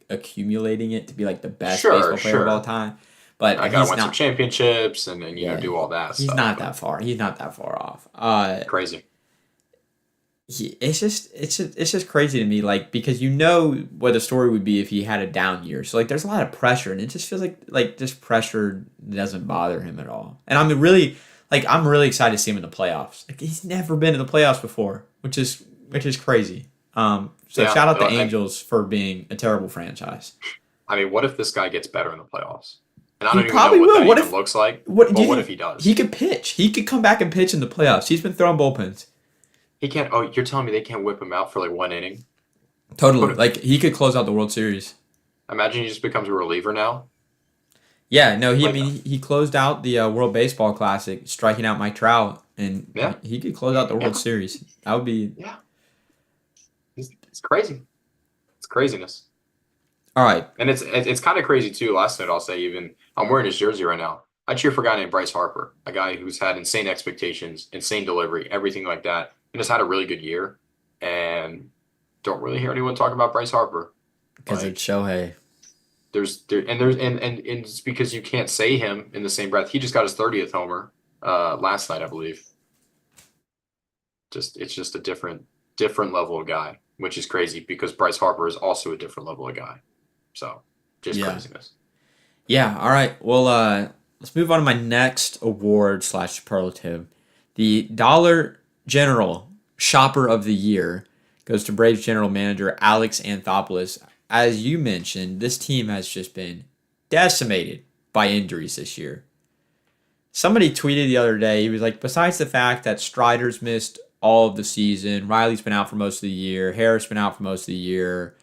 accumulating it to be like the best Sure, baseball player of all sure. time. But I gotta he's win some not. championships and then Yeah, do all that he's stuff. not But that far. He's not that far off. crazy. It's just crazy to me, like because you know what the story would be if he had a down year. So like there's a lot of pressure, and it just feels like this pressure doesn't bother him at all. And I'm really excited to see him in the playoffs. Like he's never been to the playoffs before, which is crazy. So Yeah, shout out the and Angels for being a terrible franchise. I mean, what if this guy gets better in the playoffs? And I He don't even know probably what will. that What even if looks like. what do But you what if think he does? he could pitch? He could come back and pitch in the playoffs. He's been throwing bullpens. He can't. Oh, you're telling me they can't whip him out for like 1 inning? Totally. Put. Like he could close out the World Series. Imagine he just becomes a reliever now. Yeah, no, he I Like, mean he closed out the World Baseball Classic, striking out Mike Trout, and yeah, he could close out the World yeah, Series. That would be yeah. It's crazy. It's craziness. all right. And it's kind of crazy too. Last note I'll say, even I'm wearing his jersey right now. I cheer for a guy named Bryce Harper, a guy who's had insane expectations, insane delivery, everything like that, and has had a really good year. And don't really hear anyone talk about Bryce Harper. Because Like it's Shohei. and it's because you can't say him in the same breath. He just got his 30th homer last night, I believe. It's just a different level of guy, which is crazy because Bryce Harper is also a different level of guy. So just Yeah. craziness. Yeah. All right. Well, let's move on to my next award slash superlative. The Dollar General Shopper of the Year goes to Braves General Manager Alex Anthopoulos. As you mentioned, this team has just been decimated by injuries this year. Somebody tweeted the other day, he was like, besides the fact that Strider's missed all of the season, Riley's been out for most of the year, Harris been out for most of the year,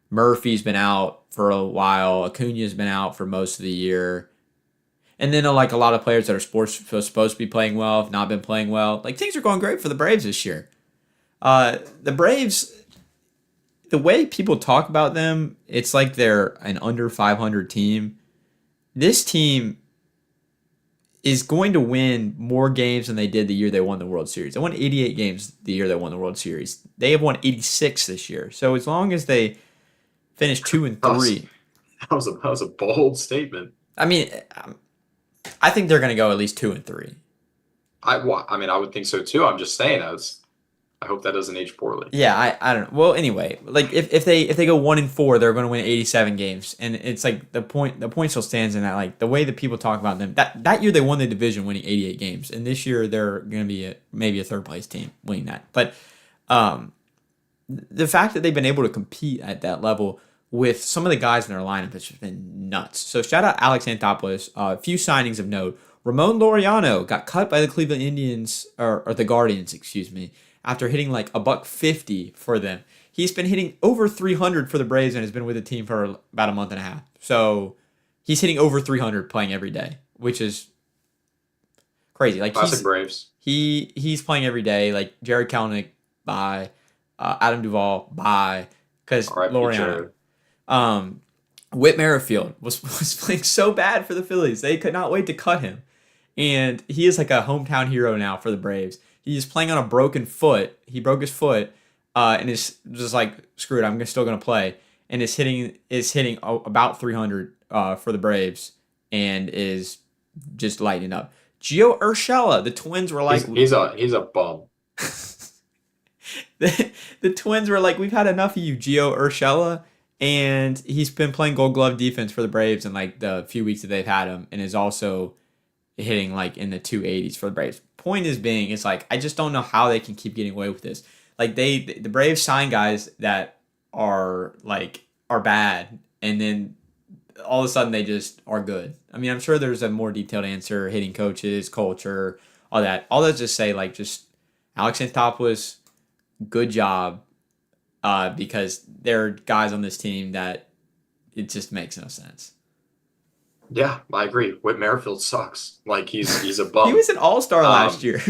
Murphy's been out for a while, Acuna's been out for most of the year. And then like a lot of players that are supposed to be playing well have not been playing well. Like things are going great for the Braves this year. The Braves, the way people talk about them, it's like they're an under 500 team. This team is going to win more games than they did the year they won the World Series. They won 88 games the year they won the World Series. They have won 86 this year. So as long as they finish 2 and 3, That was a bold statement. I mean, I think they're going to go at least 2 and 3. I mean, I would think so too. I'm just saying. I hope that doesn't age poorly. Yeah, I don't know. Well, anyway, like if they go 1 and 4, they're going to win 87 games, and it's like the point still stands in that like the way that people talk about them. That year they won the division, winning 88 games, and this year they're going to be maybe a third place team winning that. But the fact that they've been able to compete at that level with some of the guys in their lineup has just been nuts. So shout out Alex Anthopoulos. A few signings of note. Ramon Laureano got cut by the Cleveland Indians or the Guardians, excuse me, after hitting like $150 for them. He's been hitting over 300 for the Braves and has been with the team for about a month and a half. So he's hitting over 300 playing every day, which is crazy. Like Classic Braves. he's playing every day. Like Jared Kelenic, bye. Adam Duvall, bye. Because Laureano. Whit Merrifield was playing so bad for the Phillies. They could not wait to cut him. And he is like a hometown hero now for the Braves. He's playing on a broken foot. He broke his foot and is just like, screw it, I'm still going to play. And is hitting about 300 for the Braves and is just lighting up. Gio Urshela, the Twins were like... He's a bum. the Twins were like, we've had enough of you, Gio Urshela. And he's been playing Gold Glove defense for the Braves in like the few weeks that they've had him, and is also hitting like in the 280s for the Braves. Point is being, it's like I just don't know how they can keep getting away with this. Like the Braves sign guys that are bad, and then all of a sudden they just are good. I mean, I'm sure there's a more detailed answer: hitting coaches, culture, all that. All that just say like just Alex Anthopoulos, good job. Because there are guys on this team that it just makes no sense. Yeah, I agree. Whit Merrifield sucks. Like he's a bum. He was an all-star last year.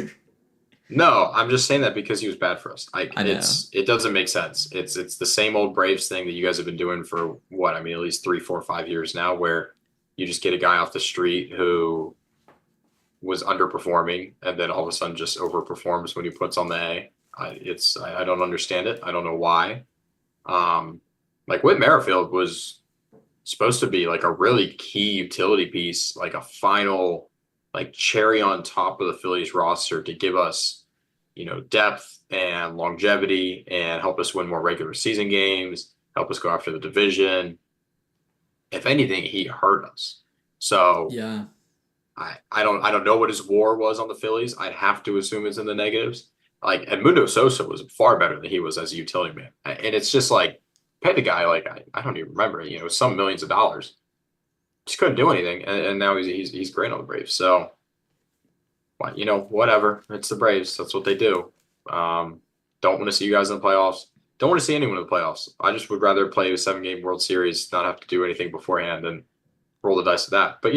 No, I'm just saying that because he was bad for us. I know. It doesn't make sense. It's the same old Braves thing that you guys have been doing for what? I mean, at least 3, 4, 5 years now, where you just get a guy off the street who was underperforming and then all of a sudden just overperforms when he puts on the A. I don't understand it. I don't know why. Like Whit Merrifield was supposed to be like a really key utility piece, like a final like cherry on top of the Phillies roster to give us, depth and longevity and help us win more regular season games, help us go after the division. If anything, he hurt us. So yeah, I don't know what his WAR was on the Phillies. I'd have to assume it's in the negatives. Like Edmundo Sosa was far better than he was as a utility man. And it's just like pay the guy like I don't even remember, some millions of dollars. just couldn't do anything, and now he's great on the Braves. So, well, whatever. It's the Braves. That's what they do. Don't want to see you guys in the playoffs. Don't want to see anyone in the playoffs. I just would rather play a 7-game World Series, not have to do anything beforehand, and roll the dice with that. But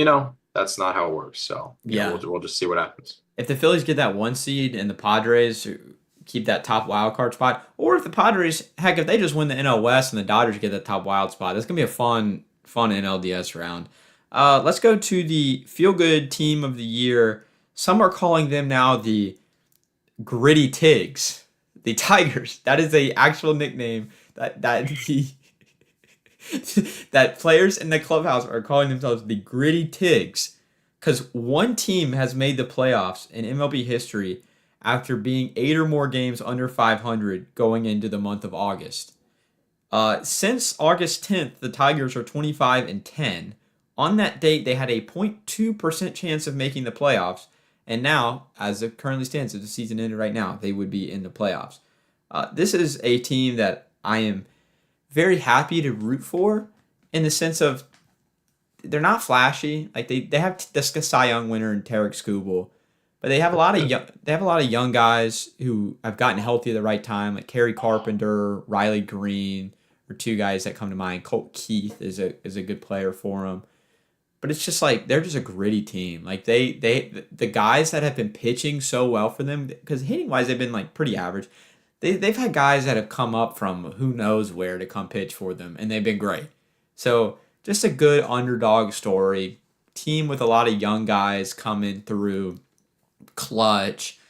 that's not how it works. So Yeah. we'll just see what happens. If the Phillies get that 1 seed and the Padres keep that top wild card spot, or if the Padres, heck, if they just win the NL West and the Dodgers get that top wild spot, that's gonna be a fun NLDS round. Let's go to the feel good team of the year. Some are calling them now the Gritty Tigs, the Tigers. That is a actual nickname that the that players in the clubhouse are calling themselves the Gritty Tigs because one team has made the playoffs in MLB history after being 8 or more games under 500 going into the month of August. Since August 10th, the Tigers are 25-10. On that date, they had a 0.2% chance of making the playoffs, and now, as it currently stands, if the season ended right now, they would be in the playoffs. This is a team that I am very happy to root for in the sense of they're not flashy. Like they have the Cy Young winner and Tarek Skubal, but they have a lot of young guys who have gotten healthy at the right time, like Kerry Carpenter, Riley Green, or two guys that come to mind. Colt Keith is a good player for them. But it's just like they're just a gritty team. Like the guys that have been pitching so well for them because hitting wise they've been like pretty average. They've had guys that have come up from who knows where to come pitch for them, and they've been great. So just a good underdog story. Team with a lot of young guys coming through, clutch.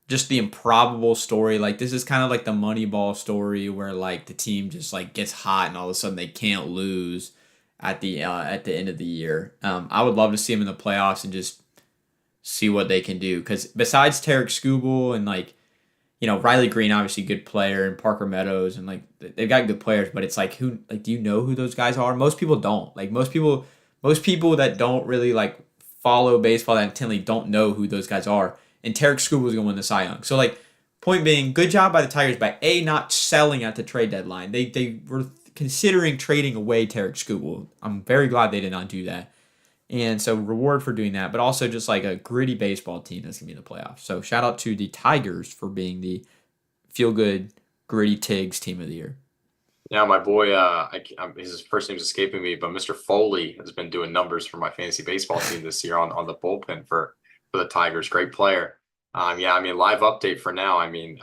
Just the improbable story. Like this is kind of like the Moneyball story where like the team just like gets hot and all of a sudden they can't lose at the end of the year. I would love to see them in the playoffs and just see what they can do. Because besides Tarek Skubal and like Riley Green, obviously good player, and Parker Meadows, and like they've got good players, but it's like do you know who those guys are? Most people don't. Like most people that don't really like follow baseball that intently don't know who those guys are. And Tarek Skubal is gonna win the Cy Young. So like point being, good job by the Tigers by not selling at the trade deadline. They were considering trading away Tarek Skubal. I'm very glad they did not do that. And so reward for doing that, but also just like a gritty baseball team that's going to be in the playoffs. So shout out to the Tigers for being the feel-good, gritty Tigs team of the year. Now, my boy, his first name's escaping me, but Mr. Foley has been doing numbers for my fantasy baseball team this year on the bullpen for the Tigers. Great player. Yeah, I mean, live update for now. I mean,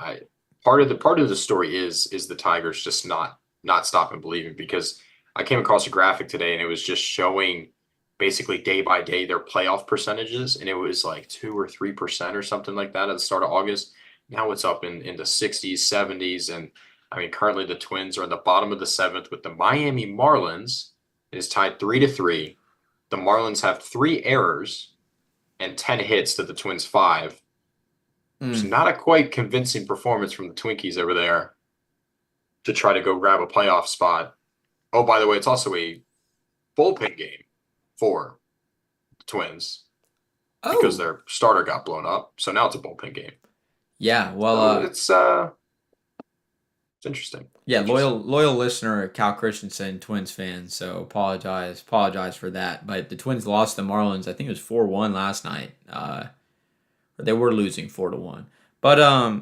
part of the story is the Tigers just not stopping believing, because I came across a graphic today and it was just showing basically day by day their playoff percentages, and it was like 2 or 3% or something like that at the start of August. Now it's up in the 60s, 70s, and I mean currently the Twins are in the bottom of the 7th with the Miami Marlins. It is tied 3-3. The Marlins have 3 errors and 10 hits to the Twins 5. It's not a quite convincing performance from the Twinkies over there to try to go grab a playoff spot. Oh, by the way, it's also a bullpen game for the Twins because their starter got blown up. So now it's a bullpen game. Yeah, well, it's interesting. Yeah, loyal listener, Cal Christensen, Twins fan. So apologize for that. But the Twins lost the Marlins. I think it was 4-1 last night. They were losing 4-1. But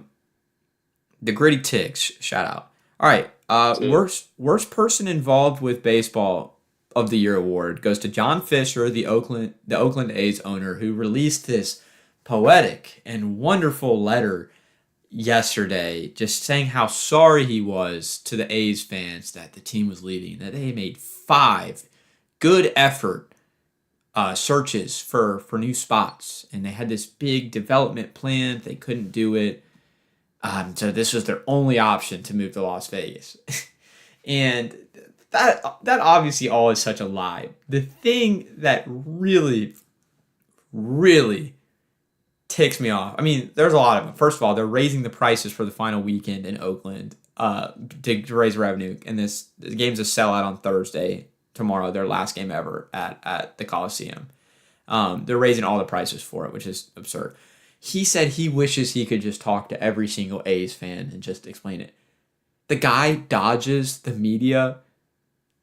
the Gritty Tigs, shout out. All right, worst person involved with baseball of the year award goes to John Fisher, the Oakland A's owner, who released this poetic and wonderful letter yesterday, just saying how sorry he was to the A's fans that the team was leaving, that they made 5 good effort searches for new spots, and they had this big development plan. They couldn't do it. So this was their only option to move to Las Vegas. And that obviously all is such a lie. The thing that really, really ticks me off. I mean, there's a lot of them. First of all, they're raising the prices for the final weekend in Oakland to raise revenue. And the game's a sellout on Thursday, tomorrow, their last game ever at the Coliseum. They're raising all the prices for it, which is absurd. He said he wishes he could just talk to every single A's fan and just explain it. The guy dodges the media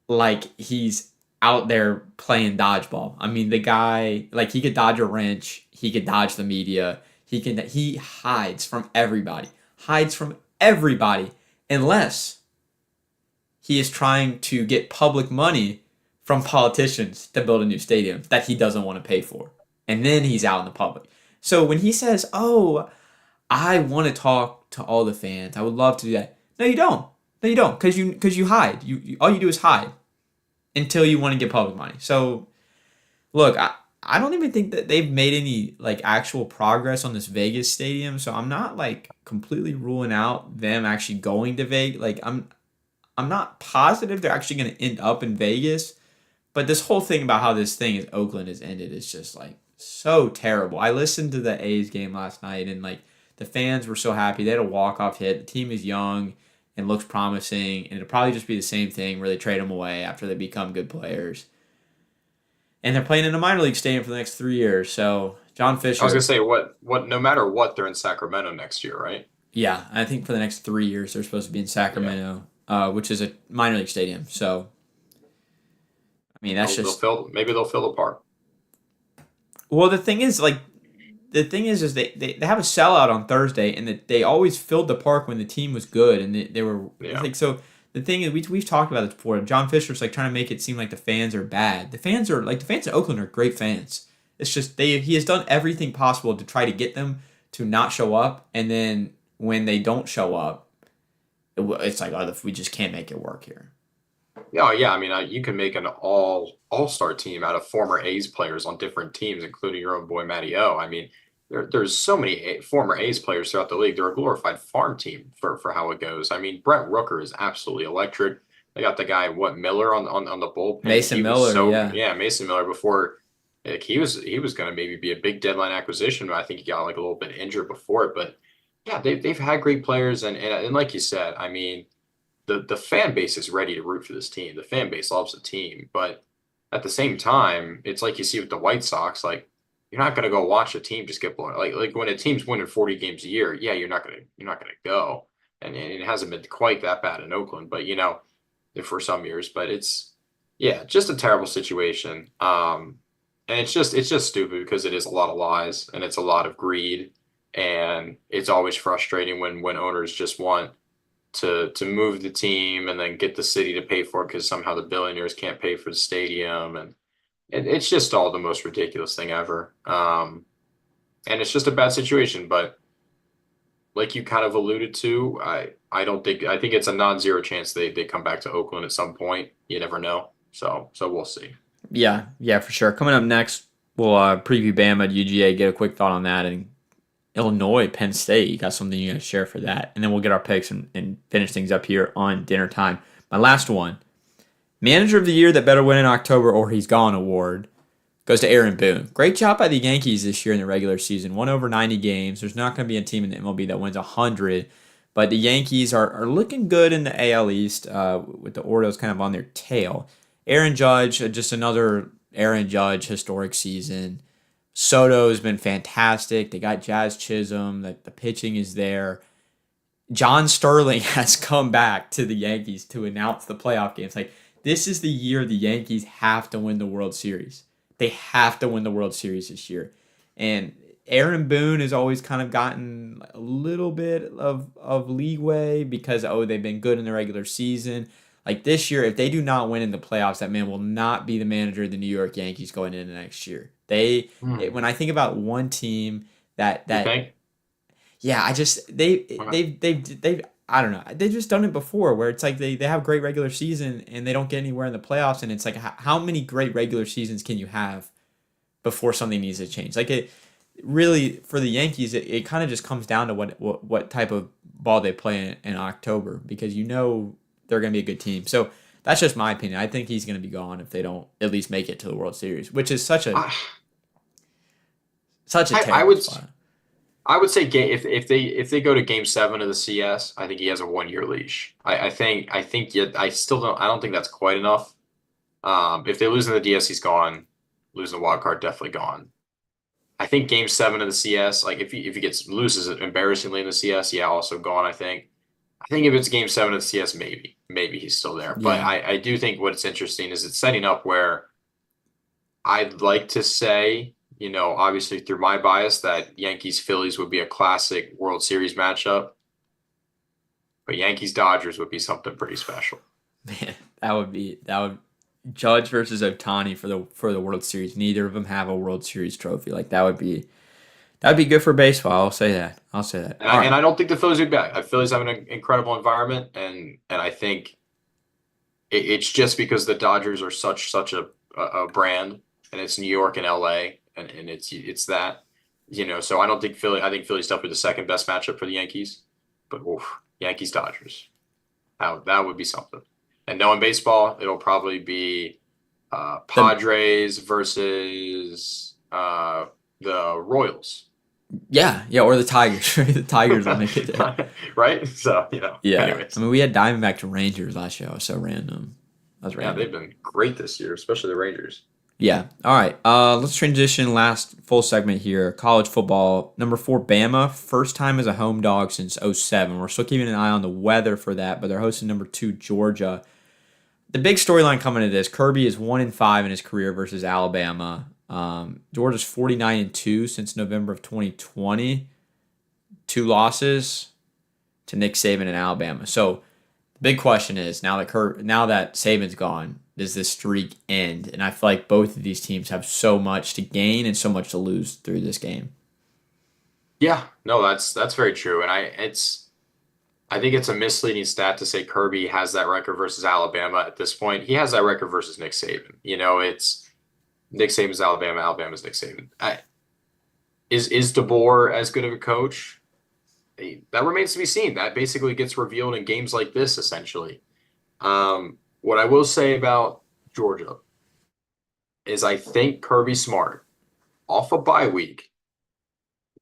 like he's out there playing dodgeball. I mean, the guy, like, he could dodge a wrench, he could dodge the media, he hides from everybody, unless he is trying to get public money from politicians to build a new stadium that he doesn't want to pay for. And then he's out in the public. So when he says, "Oh, I want to talk to all the fans. I would love to do that." No, you don't. No, you don't, because you hide. You all you do is hide until you want to get public money. So look, I don't even think that they've made any like actual progress on this Vegas stadium. So I'm not like completely ruling out them actually going to Vegas. Like I'm not positive they're actually going to end up in Vegas. But this whole thing about how this thing is Oakland has ended is just like so terrible. I listened to the A's game last night and like the fans were so happy. They had a walk-off hit. The team is young and looks promising, and it'll probably just be the same thing where they trade them away after they become good players. And they're playing in a minor league stadium for the next 3 years. So John I was Fisher, gonna say no matter what, they're in Sacramento next year, right? yeah, I think for the next 3 years they're supposed to be in Yeah. Sacramento, which is a minor league stadium. So I mean that's They'll just fill maybe they'll fill the park. well the thing is like the thing is they have a sellout on Thursday, and that they always filled the park when the team was good, and they were Yeah. like so. The thing is, we've talked about this before. John Fisher's like trying to make it seem like the fans are bad. The fans in Oakland are great fans. It's just he has done everything possible to try to get them to not show up, and then when they don't show up, it's like, oh, we just can't make it work here. Yeah, yeah. I mean, you can make an all-star team out of former A's players on different teams, including your own boy Matty O. I mean, there's so many former A's players throughout the league. They're a glorified farm team for how it goes. I mean, Brent Rooker is absolutely electric. They got the guy Miller on the bullpen. Mason Miller, yeah. Yeah, Mason Miller before like he was going to maybe be a big deadline acquisition, but I think he got like a little bit injured before it. But yeah, they've had great players, and like you said, I mean, the fan base is ready to root for this team. The fan base loves the team, but at the same time, it's like you see with the White Sox, like you're not gonna go watch a team just get blown. Like when a team's winning 40 games a year, yeah, you're not gonna go. And it hasn't been quite that bad in Oakland, but for some years. But it's yeah, just a terrible situation. And it's just stupid because it is a lot of lies and it's a lot of greed, and it's always frustrating when owners just want to move the team and then get the city to pay for it because somehow the billionaires can't pay for the stadium, and it's just all the most ridiculous thing ever. And it's just a bad situation, but like you kind of alluded to, I think it's a non-zero chance they come back to Oakland at some point. You never know. So we'll see. Yeah, yeah, for sure. Coming up next, we'll preview Bama at UGA, get a quick thought on that, and Illinois, Penn State. You got something you're going to share for that. And then we'll get our picks and finish things up here on dinner time. My last one, Manager of the Year that better win in October or he's gone award goes to Aaron Boone. Great job by the Yankees this year in the regular season. Won over 90 games. There's not going to be a team in the MLB that wins 100. But the Yankees are looking good in the AL East with the Orioles kind of on their tail. Aaron Judge, just another Aaron Judge historic season. Soto's been fantastic. They got Jazz Chisholm. The pitching is there. John Sterling has come back to the Yankees to announce the playoff games. Like, this is the year the Yankees have to win the World Series. They have to win the World Series this year. And Aaron Boone has always kind of gotten a little bit of leeway because, they've been good in the regular season. Like this year, if they do not win in the playoffs, that man will not be the manager of the New York Yankees going into next year. When I think about one team that You think? yeah, Okay. they've I don't know, they've just done it before where it's like they have great regular season and they don't get anywhere in the playoffs, and it's like how many great regular seasons can you have before something needs to change? Like it really for the Yankees, it kind of just comes down to what type of ball they play in October, because they're going to be a good team. So that's just my opinion. I think he's going to be gone if they don't at least make it to the World Series, which is such a I, such a I terrible would spot. I would say if they go to Game 7 of the CS, I think he has a 1 year leash. I think yet I don't think that's quite enough. If they lose in the DS, he's gone. Losing the wild card, definitely gone. I think Game 7 of the CS, like if he loses it embarrassingly in the CS, yeah, also gone. I think if it's Game 7 of the CS, maybe maybe he's still there. But Yeah. I do think what's interesting is it's setting up where I'd like to say, obviously through my bias, that Yankees Phillies would be a classic World Series matchup, but Yankees Dodgers would be something pretty special. Man, that would Judge versus Otani for the World Series. Neither of them have a World Series trophy. Like that'd be good for baseball. I'll say that. I'll say that. And All I, right. and I don't think the Phillies would be bad. The Phillies have an incredible environment, and I think it's just because the Dodgers are such a brand, and it's New York and LA, and it's that, so I don't think I think Philly's definitely the second best matchup for the Yankees, but oof, Yankees Dodgers, that would be something. And knowing baseball, it'll probably be The Padres versus the Royals. Yeah, or the Tigers. Right? The Tigers will make it there. Right? So, Yeah. I anyways. mean, we had Diamondback to Rangers last year. That was so random. That was Yeah, they've random. been great this year, especially the Rangers. Yeah. All right. Let's transition last full segment here. College football. Number 4, Bama. First time as a home dog since '07. We're still keeping an eye on the weather for that, but they're hosting number 2, Georgia. The big storyline coming to this, Kirby is 1-5 in his career versus Alabama. Georgia's 49-2 since November of 2020. 2 losses to Nick Saban and Alabama. So the big question is now that Saban's gone, does this streak end? And I feel like both of these teams have so much to gain and so much to lose through this game. Yeah, no, that's very true. And I think it's a misleading stat to say Kirby has that record versus Alabama at this point. He has that record versus Nick Saban. It's Nick Saban's Alabama, Alabama's Nick Saban. Is DeBoer as good of a coach? That remains to be seen. That basically gets revealed in games like this, essentially. What I will say about Georgia is I think Kirby Smart, off a bye week,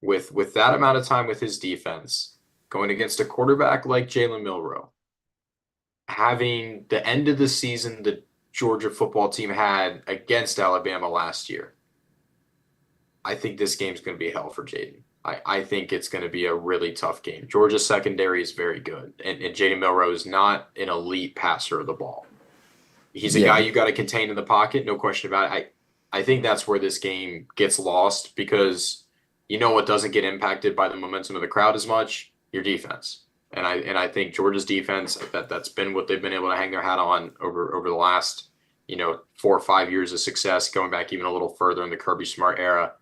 with that amount of time with his defense, going against a quarterback like Jalen Milroe, having the end of the season the Georgia football team had against Alabama last year, I think this game's going to be hell for Jaden. I think it's going to be a really tough game. Georgia's secondary is very good, and Jaden Milroe is not an elite passer of the ball. He's a guy Yeah. you got to contain in the pocket, no question about it. I think that's where this game gets lost because what doesn't get impacted by the momentum of the crowd as much? Your defense. And I think Georgia's defense, that's been what they've been able to hang their hat on over the last 4 or 5 years of success, going back even a little further in the Kirby Smart era.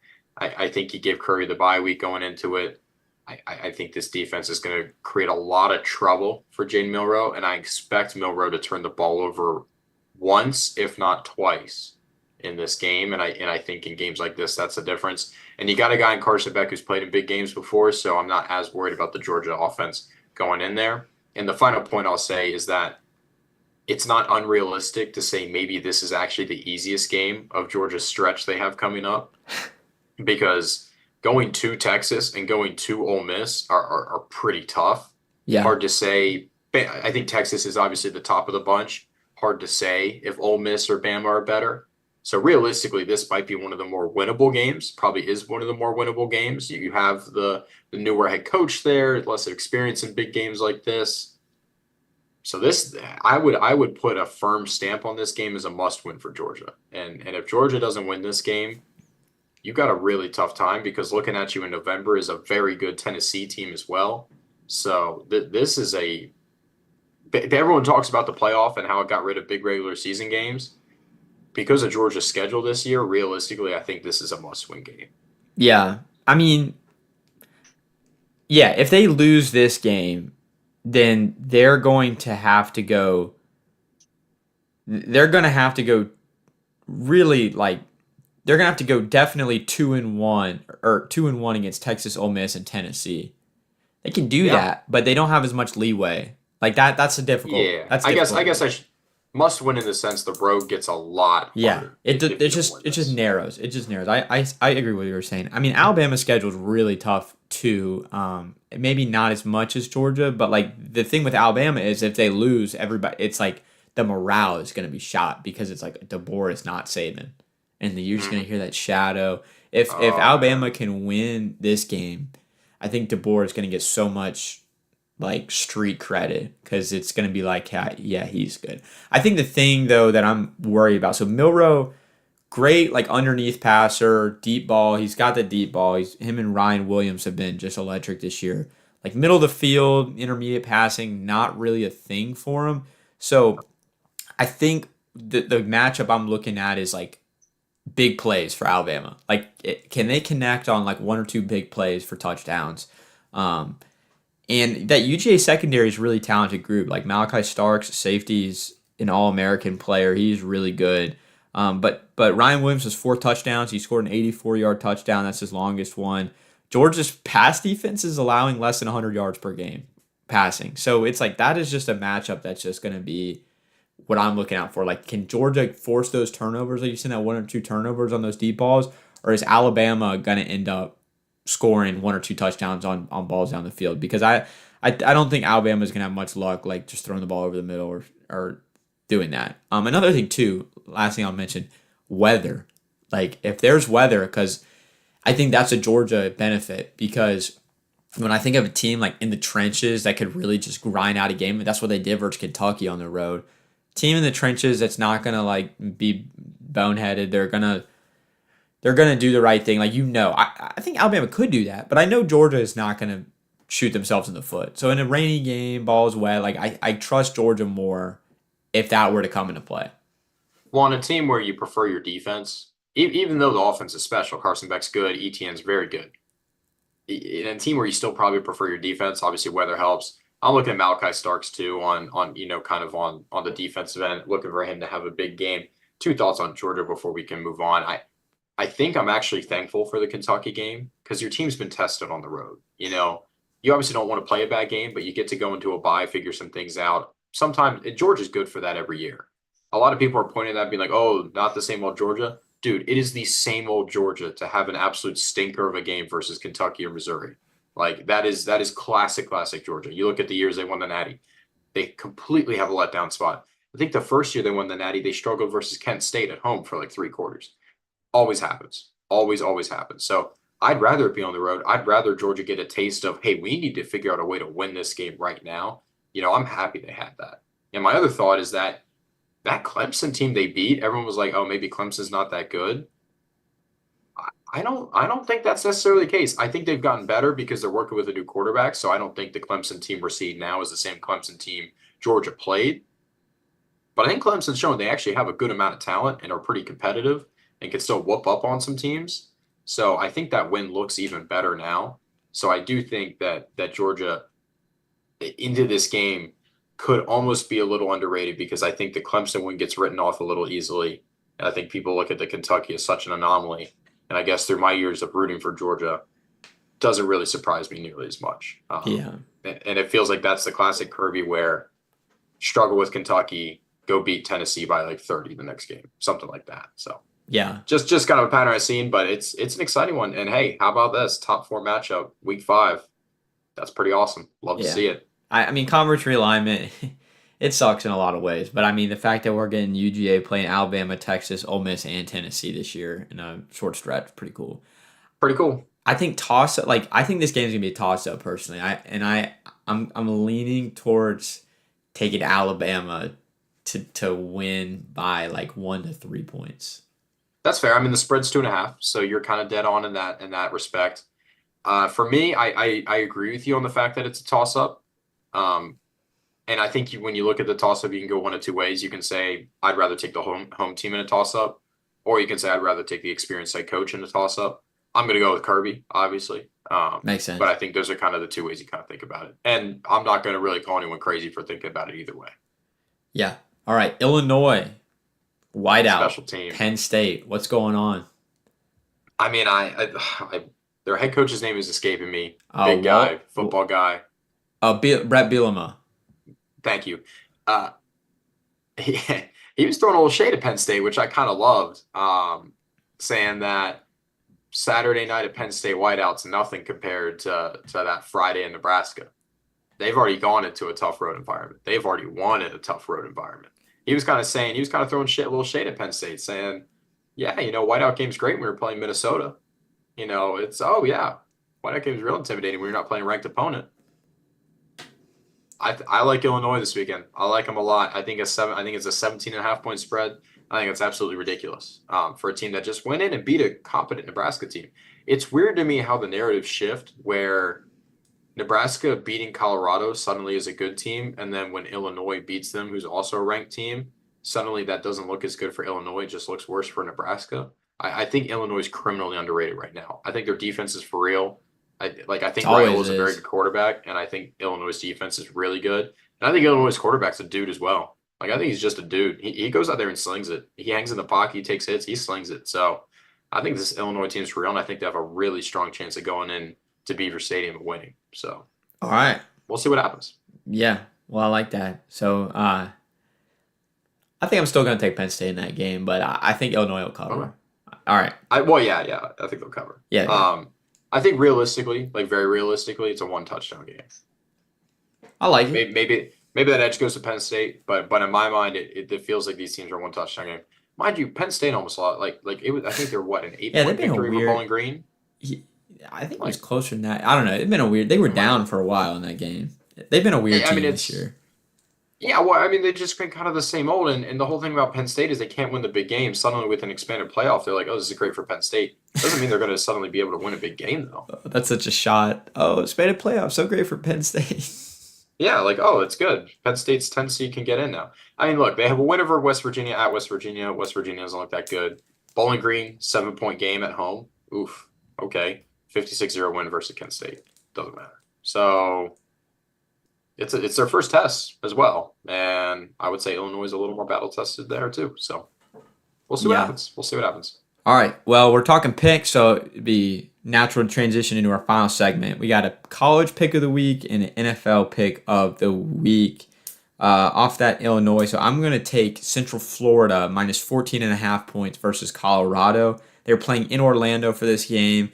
I think you give Curry the bye week going into it. I think this defense is going to create a lot of trouble for Jaden Milroe, and I expect Milroe to turn the ball over once, if not twice, in this game. And I think in games like this, that's the difference. And you got a guy in Carson Beck who's played in big games before, so I'm not as worried about the Georgia offense going in there. And the final point I'll say is that it's not unrealistic to say maybe this is actually the easiest game of Georgia's stretch they have coming up, because going to Texas and going to Ole Miss are pretty tough. Yeah. Hard to say. I think Texas is obviously the top of the bunch. Hard to say if Ole Miss or Bama are better. So realistically, this might be one of the more winnable games. Probably is one of the more winnable games. You have the newer head coach there, less experience in big games like this. So this, I would put a firm stamp on this game as a must win for Georgia. And if Georgia doesn't win this game, you got a really tough time, because looking at you in November is a very good Tennessee team as well. So this is everyone talks about the playoff and how it got rid of big regular season games. Because of Georgia's schedule this year, realistically, I think this is a must-win game. Yeah. I mean, yeah, if they lose this game, then they're going to have to go really, like, they're going to have to go definitely 2-1 or 2-1 against Texas, Ole Miss, and Tennessee. They can do Yeah. that, but they don't have as much leeway. Like that. That's a difficult. Yeah. That's I guess difficult. I should must win in the sense the road gets a lot Yeah, harder it if it you don't just win it just this. narrows. It just narrows. I agree with what you were saying. I mean, Alabama's schedule is really tough too. Maybe not as much as Georgia, but like the thing with Alabama is if they lose, everybody, it's like the morale is going to be shot because it's like DeBoer is not Saban, and then you're just going to Mhm. hear that shadow. If Oh, yeah. Alabama can win this game, I think DeBoer is going to get so much like street credit because it's going to be like, yeah, yeah, he's good. I think the thing though that I'm worried about, so Milrow, great like underneath passer, deep ball. He's got the deep ball. Him and Ryan Williams have been just electric this year. Like middle of the field, intermediate passing, not really a thing for him. So I think the matchup I'm looking at is like big plays for Alabama. Like, can they connect on like one or two big plays for touchdowns? Um, and that UGA secondary is a really talented group. Like Malachi Starks, safety's an All American player. He's really good. But Ryan Williams has 4 touchdowns. He scored an 84-yard touchdown. That's his longest one. Georgia's pass defense is allowing less than 100 yards per game passing. So it's like that is just a matchup that's just going to be what I'm looking out for. Like, can Georgia force those turnovers? Like you seen that 1 or 2 turnovers on those deep balls, or is Alabama gonna end up scoring 1 or 2 touchdowns on balls down the field? Because I don't think Alabama's gonna have much luck like just throwing the ball over the middle or doing that. Another thing too, last thing I'll mention, weather. Like if there's weather, because I think that's a Georgia benefit because when I think of a team like in the trenches that could really just grind out a game, that's what they did versus Kentucky on the road. Team in the trenches that's not gonna like be boneheaded. They're gonna do the right thing. Like I think Alabama could do that, but I know Georgia is not gonna shoot themselves in the foot. So in a rainy game, ball's wet. Like I trust Georgia more if that were to come into play. Well, on a team where you prefer your defense, even though the offense is special, Carson Beck's good, ETN's very good. In a team where you still probably prefer your defense, obviously weather helps. I'm looking at Malachi Starks too on kind of on the defensive end, looking for him to have a big game. Two thoughts on Georgia before we can move on. I think I'm actually thankful for the Kentucky game because your team's been tested on the road. You obviously don't want to play a bad game, but you get to go into a bye, figure some things out. Sometimes Georgia's good for that every year. A lot of people are pointing at that, being like, "Oh, not the same old Georgia." Dude, it is the same old Georgia to have an absolute stinker of a game versus Kentucky or Missouri. Like that is classic Georgia. You look at the years they won the Natty, they completely have a letdown spot. I think the first year they won the Natty, they struggled versus Kent State at home for like 3 quarters. Always happens. Always happens. So I'd rather it be on the road. I'd rather Georgia get a taste of, hey, we need to figure out a way to win this game right now. I'm happy they had that. And my other thought is that Clemson team they beat, everyone was like, oh, maybe Clemson's not that good. I don't think that's necessarily the case. I think they've gotten better because they're working with a new quarterback. So I don't think the Clemson team we're seeing now is the same Clemson team Georgia played. But I think Clemson's shown they actually have a good amount of talent and are pretty competitive and can still whoop up on some teams. So I think that win looks even better now. So I do think that Georgia into this game could almost be a little underrated because I think the Clemson win gets written off a little easily. And I think people look at the Kentucky as such an anomaly. And I guess through my years of rooting for Georgia, doesn't really surprise me nearly as much. Yeah. And it feels like that's the classic Kirby where struggle with Kentucky, go beat Tennessee by like 30 the next game, something like that. So Yeah. just kind of a pattern I've seen, but it's an exciting one. And hey, how about this top 4 matchup, week 5? That's pretty awesome. Love to see it. I mean, conference realignment, it sucks in a lot of ways. But I mean, the fact that we're getting UGA playing Alabama, Texas, Ole Miss, and Tennessee this year in a short stretch, pretty cool. Pretty cool. I think toss up. Like I think this game's gonna be a toss up personally. I'm leaning towards taking Alabama to win by like 1 to 3 points. That's fair. I mean, the spread's 2.5, so you're kind of dead on in that respect. For me, I agree with you on the fact that it's a toss up. And I think when you look at the toss up, you can go one of two ways. You can say I'd rather take the home team in a toss up, or you can say I'd rather take the experienced head coach in a toss up. I'm going to go with Kirby, obviously. Makes sense. But I think those are kind of the two ways you kind of think about it. And I'm not going to really call anyone crazy for thinking about it either way. Yeah. All right. Illinois, whiteout, Special team. Penn State. What's going on? I mean, their head coach's name is escaping me. Big guy, football guy. Brett Bielema. Thank you. He was throwing a little shade at Penn State, which I kind of loved, saying that Saturday night at Penn State whiteout's nothing compared to that Friday in Nebraska. They've already gone into a tough road environment. They've already won in a tough road environment. He was kind of throwing a little shade at Penn State, saying, yeah, whiteout game's great when we were playing Minnesota. Yeah. Whiteout game's real intimidating when you're not playing a ranked opponent. I like Illinois this weekend. I like them a lot. I think it's a 17.5 point spread. I think it's absolutely ridiculous for a team that just went in and beat a competent Nebraska team. It's weird to me how the narrative shift where Nebraska beating Colorado suddenly is a good team, and then when Illinois beats them, who's also a ranked team, suddenly that doesn't look as good for Illinois. It just looks worse for Nebraska. I think Illinois is criminally underrated right now. I think their defense is for real. I It think Raiola always is a very is. good quarterback, and I think Illinois' defense is really good. And I think Illinois' quarterback's a dude as well. Like I think he's just a dude. He goes out there and slings it. He hangs in the pocket, he takes hits, he slings it. So I think this Illinois team's for real, and I think they have a really strong chance of going in to Beaver Stadium and winning. So All right. we'll see what happens. Yeah. Well, I like that. So I think I'm still going to take Penn State in that game, but I think Illinois will Okay. cover. All right. Yeah. I think they'll cover. Yeah. Yeah. I think realistically, like very realistically, it's a one touchdown game. I like it. Maybe that edge goes to Penn State, but in my mind, it feels like these teams are one touchdown game. Mind you, Penn State almost lost. Like it was. I think they're what an eight Yeah, they've point been a victory over weird. Bowling Green. he- I think it was Like, closer than that. I don't know. It's been a weird. They were am I? down for a while in that game. They've been a weird I mean, team this it's year. yeah. Well, I mean, they've just been kind of the same old, and the whole thing about Penn State is they can't win the big game. Suddenly, with an expanded playoff, they're like, oh, this is great for Penn State. Doesn't mean they're going to suddenly be able to win a big game though. That's such a shot. Oh, expanded playoff, so great for Penn State. Yeah, like, oh, it's good. Penn State's 10 seed can get in now. I mean, look, they have a win over West Virginia at West Virginia. West Virginia doesn't look that good. Bowling Green, 7 point game at home. Oof. Okay. 56-0 win versus Kent State. Doesn't matter. So it's their first test as well. And I would say Illinois is a little more battle tested there too. So we'll see what Yeah. happens. We'll see what happens. All right. Well, we're talking picks, so it'd be natural to transition into our final segment. We got a college pick of the week and an NFL pick of the week. Off that Illinois, so I'm going to take Central Florida minus 14.5 points versus Colorado. They're playing in Orlando for this game.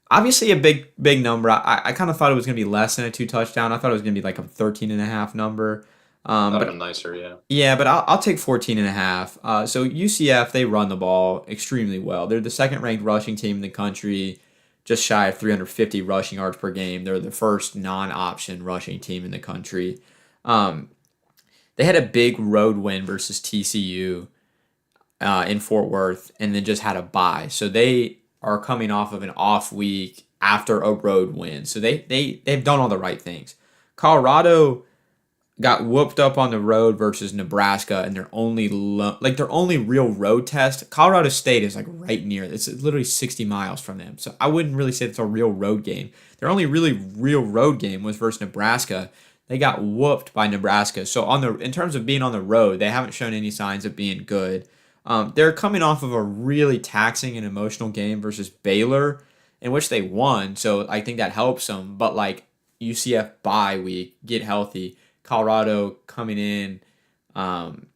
Obviously, a big number. I kind of thought it was going to be less than a two touchdown. I thought it was going to be like a 13.5 number. That'd have But been nicer, yeah. yeah, but I'll take 14.5. So UCF, they run the ball extremely well. They're the second ranked rushing team in the country, just shy of 350 rushing yards per game. They're the first non option rushing team in the country. Um, they had a big road win versus TCU in Fort Worth and then just had a bye. So they are coming off of an off week after a road win. So they've done all the right things. Colorado got whooped up on the road versus Nebraska, and their only real road test. Colorado State is like right near. It's literally 60 miles from them, so I wouldn't really say it's a real road game. Their only really real road game was versus Nebraska. They got whooped by Nebraska. So in terms of being on the road, they haven't shown any signs of being good. They're coming off of a really taxing and emotional game versus Baylor, in which they won. So I think that helps them. But like UCF bye week, get healthy. Colorado coming in on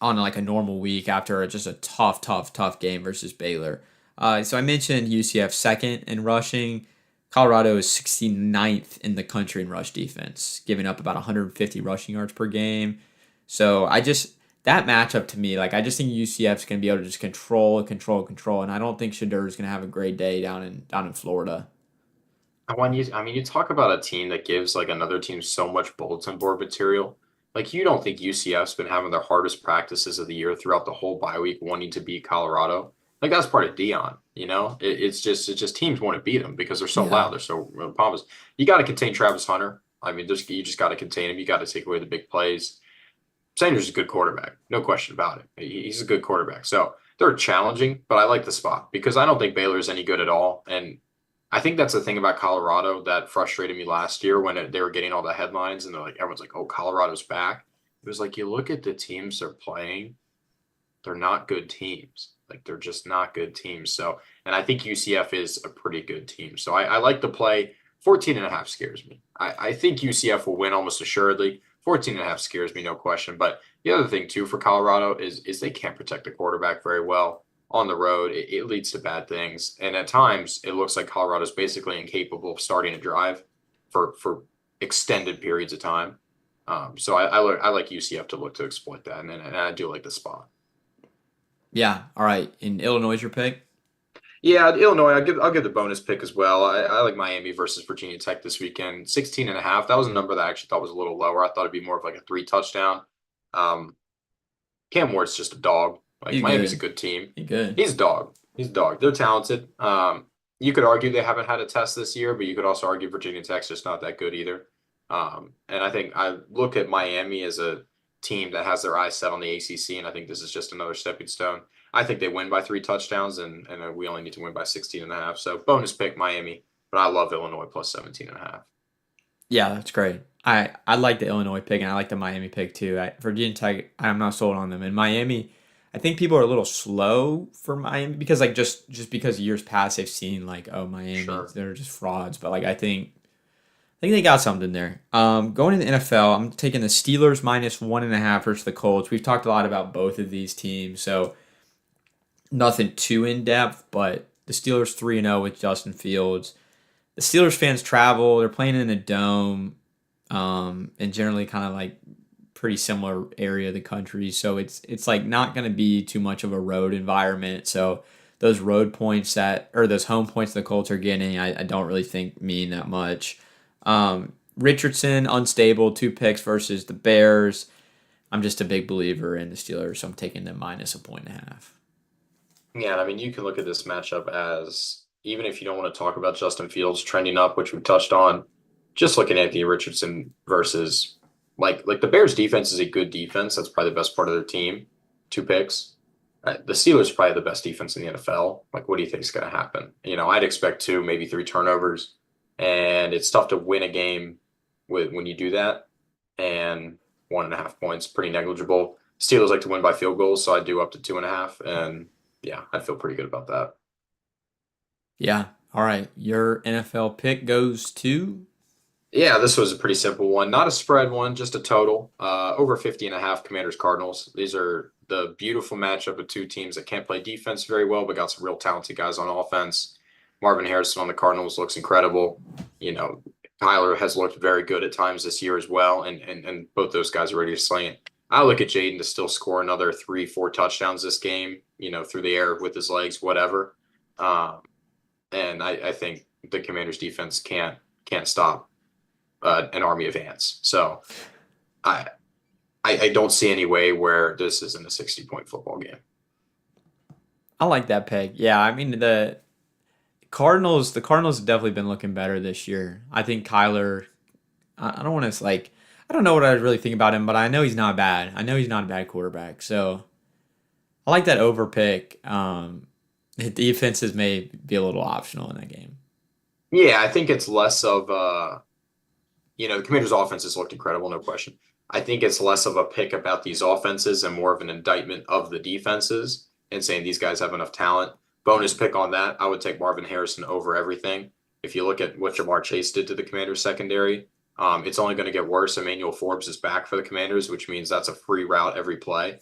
like a normal week after just a tough game versus Baylor. So I mentioned UCF second in rushing. Colorado is 69th in the country in rush defense, giving up about 150 rushing yards per game. So that matchup to me, like I just think UCF's going to be able to just control, and I don't think Shadur is going to have a great day down in Florida. I mean, you talk about a team that gives like another team so much bulletin board material. Like, you don't think UCF's been having their hardest practices of the year throughout the whole bye week, wanting to beat Colorado. Like, that's part of Dion, you know? It's just teams want to beat them because they're so Yeah. loud, they're so pompous. You got to contain Travis Hunter. I mean, you just got to contain him. You got to take away the big plays. Sanders is a good quarterback, no question about it. He's a good quarterback. So they're challenging, but I like the spot because I don't think Baylor's any good at all. And I think that's the thing about Colorado that frustrated me last year when they were getting all the headlines and they're like, everyone's like, oh, Colorado's back. It was like, you look at the teams they're playing, they're not good teams. Like, they're just not good teams. So, and I think UCF is a pretty good team. So I like the play. 14.5 scares me. I think UCF will win almost assuredly. 14.5 scares me, no question. But the other thing too for Colorado is they can't protect the quarterback very well on the road. It leads to bad things. And at times it looks like Colorado's basically incapable of starting a drive for extended periods of time. So I like UCF to look to exploit that. And I do like the spot. Yeah. All right. In Illinois, is your pick? Yeah, Illinois, I'll give the bonus pick as well. I like Miami versus Virginia Tech this weekend. 16.5. That was a number that I actually thought was a little lower. I thought it'd be more of like a 3 touchdown. Um, Cam Ward's just a dog. Like He's Miami's a good. good team. He's good. He's a dog. He's a dog. They're talented. You could argue they haven't had a test this year, but you could also argue Virginia Tech's just not that good either. And I think I look at Miami as a team that has their eyes set on the ACC, and I think this is just another stepping stone. I think they win by 3 touchdowns, and we only need to win by 16.5. So bonus pick Miami, but I love Illinois plus 17.5. Yeah, that's great. I like the Illinois pick and I like the Miami pick too. Virginia Tech, I'm not sold on them. And Miami, I think people are a little slow for Miami because like just because years past they've seen like, oh, Miami, Sure. they're just frauds. But like I think they got something there. Going in the NFL, I'm taking the Steelers minus 1.5 versus the Colts. We've talked a lot about both of these teams, so nothing too in depth. But the Steelers 3-0 with Justin Fields. The Steelers fans travel. They're playing in a dome, and generally kind of like pretty similar area of the country. So it's like not going to be too much of a road environment. So those road points those home points the Colts are getting, I don't really think mean that much. Richardson unstable, 2 picks versus the Bears. I'm just a big believer in the Steelers, so I'm taking them minus 1.5. Yeah, I mean, you can look at this matchup as even if you don't want to talk about Justin Fields trending up, which we touched on, just looking at Anthony Richardson versus like the Bears defense is a good defense. That's probably the best part of their team. 2 picks. The Steelers are probably the best defense in the NFL. Like, what do you think is going to happen? I'd expect 2, maybe 3 turnovers, and it's tough to win a game when you do that. And 1.5 points, pretty negligible. Steelers like to win by field goals, so I do up to 2.5, and yeah, I feel pretty good about that. Yeah. All right. Your NFL pick goes to. Yeah, this was a pretty simple one. Not a spread one, just a total. Over 50.5 Commanders Cardinals. These are the beautiful matchup of 2 teams that can't play defense very well, but got some real talented guys on offense. Marvin Harrison on the Cardinals looks incredible. Kyler has looked very good at times this year as well, and both those guys are ready to sling it. I look at Jaden to still score another 3-4 touchdowns this game, through the air with his legs, whatever. And I think the Commanders defense can't stop an army of ants. So I I don't see any way where this isn't a 60-point football game. I like that pick. Yeah, I mean the Cardinals have definitely been looking better this year. I think Kyler. I don't want to like. I don't know what I really think about him, but I know he's not bad. I know he's not a bad quarterback. So I like that over pick. The defenses may be a little optional in that game. Yeah, I think it's less of the Commanders' offenses looked incredible, no question. I think it's less of a pick about these offenses and more of an indictment of the defenses and saying these guys have enough talent. Bonus pick on that, I would take Marvin Harrison over everything. If you look at what Jamar Chase did to the Commanders secondary, it's only going to get worse. Emmanuel Forbes is back for the Commanders, which means that's a free route every play.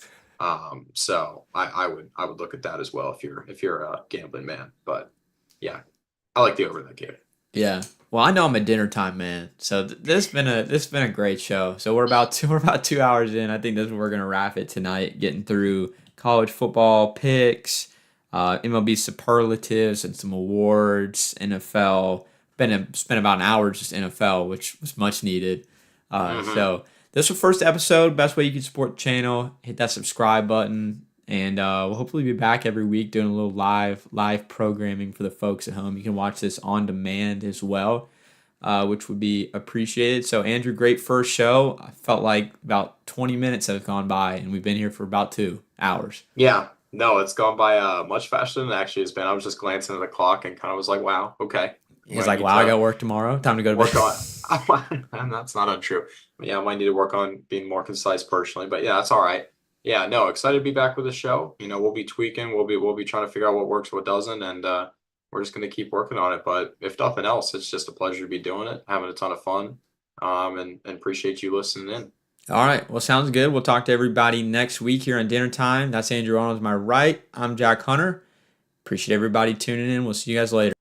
So I would look at that as well if you're a gambling man. But yeah, I like the over in that game. Yeah. Well, I know I'm a dinner time man, so this been a great show. So we're about 2 hours in. I think this is where we're gonna wrap it tonight, getting through college football picks, MLB superlatives, and some awards. NFL spent about an hour just NFL, which was much needed. Hmm. So this was the first episode. Best way you can support the channel: hit that subscribe button, and we'll hopefully be back every week doing a little live programming for the folks at home. You can watch this on demand as well, which would be appreciated. So Andrew, great first show. I felt like about 20 minutes have gone by, and we've been here for about 2 hours. Yeah, no, it's gone by much faster than it actually has been. I was just glancing at the clock and kind of was like, wow, okay. He's Might like, need "Wow, I to got work tomorrow. Time to go to work bed." on and that's not untrue. But yeah, I might need to work on being more concise personally. But yeah, that's all right. Yeah, no, excited to be back with the show. We'll be tweaking, we'll be trying to figure out what works, what doesn't, and we're just gonna keep working on it. But if nothing else, it's just a pleasure to be doing it, having a ton of fun. And appreciate you listening in. All right. Well, sounds good. We'll talk to everybody next week here on Dinner Time. That's Andrew Arnold to my right. I'm Jack Hunter. Appreciate everybody tuning in. We'll see you guys later.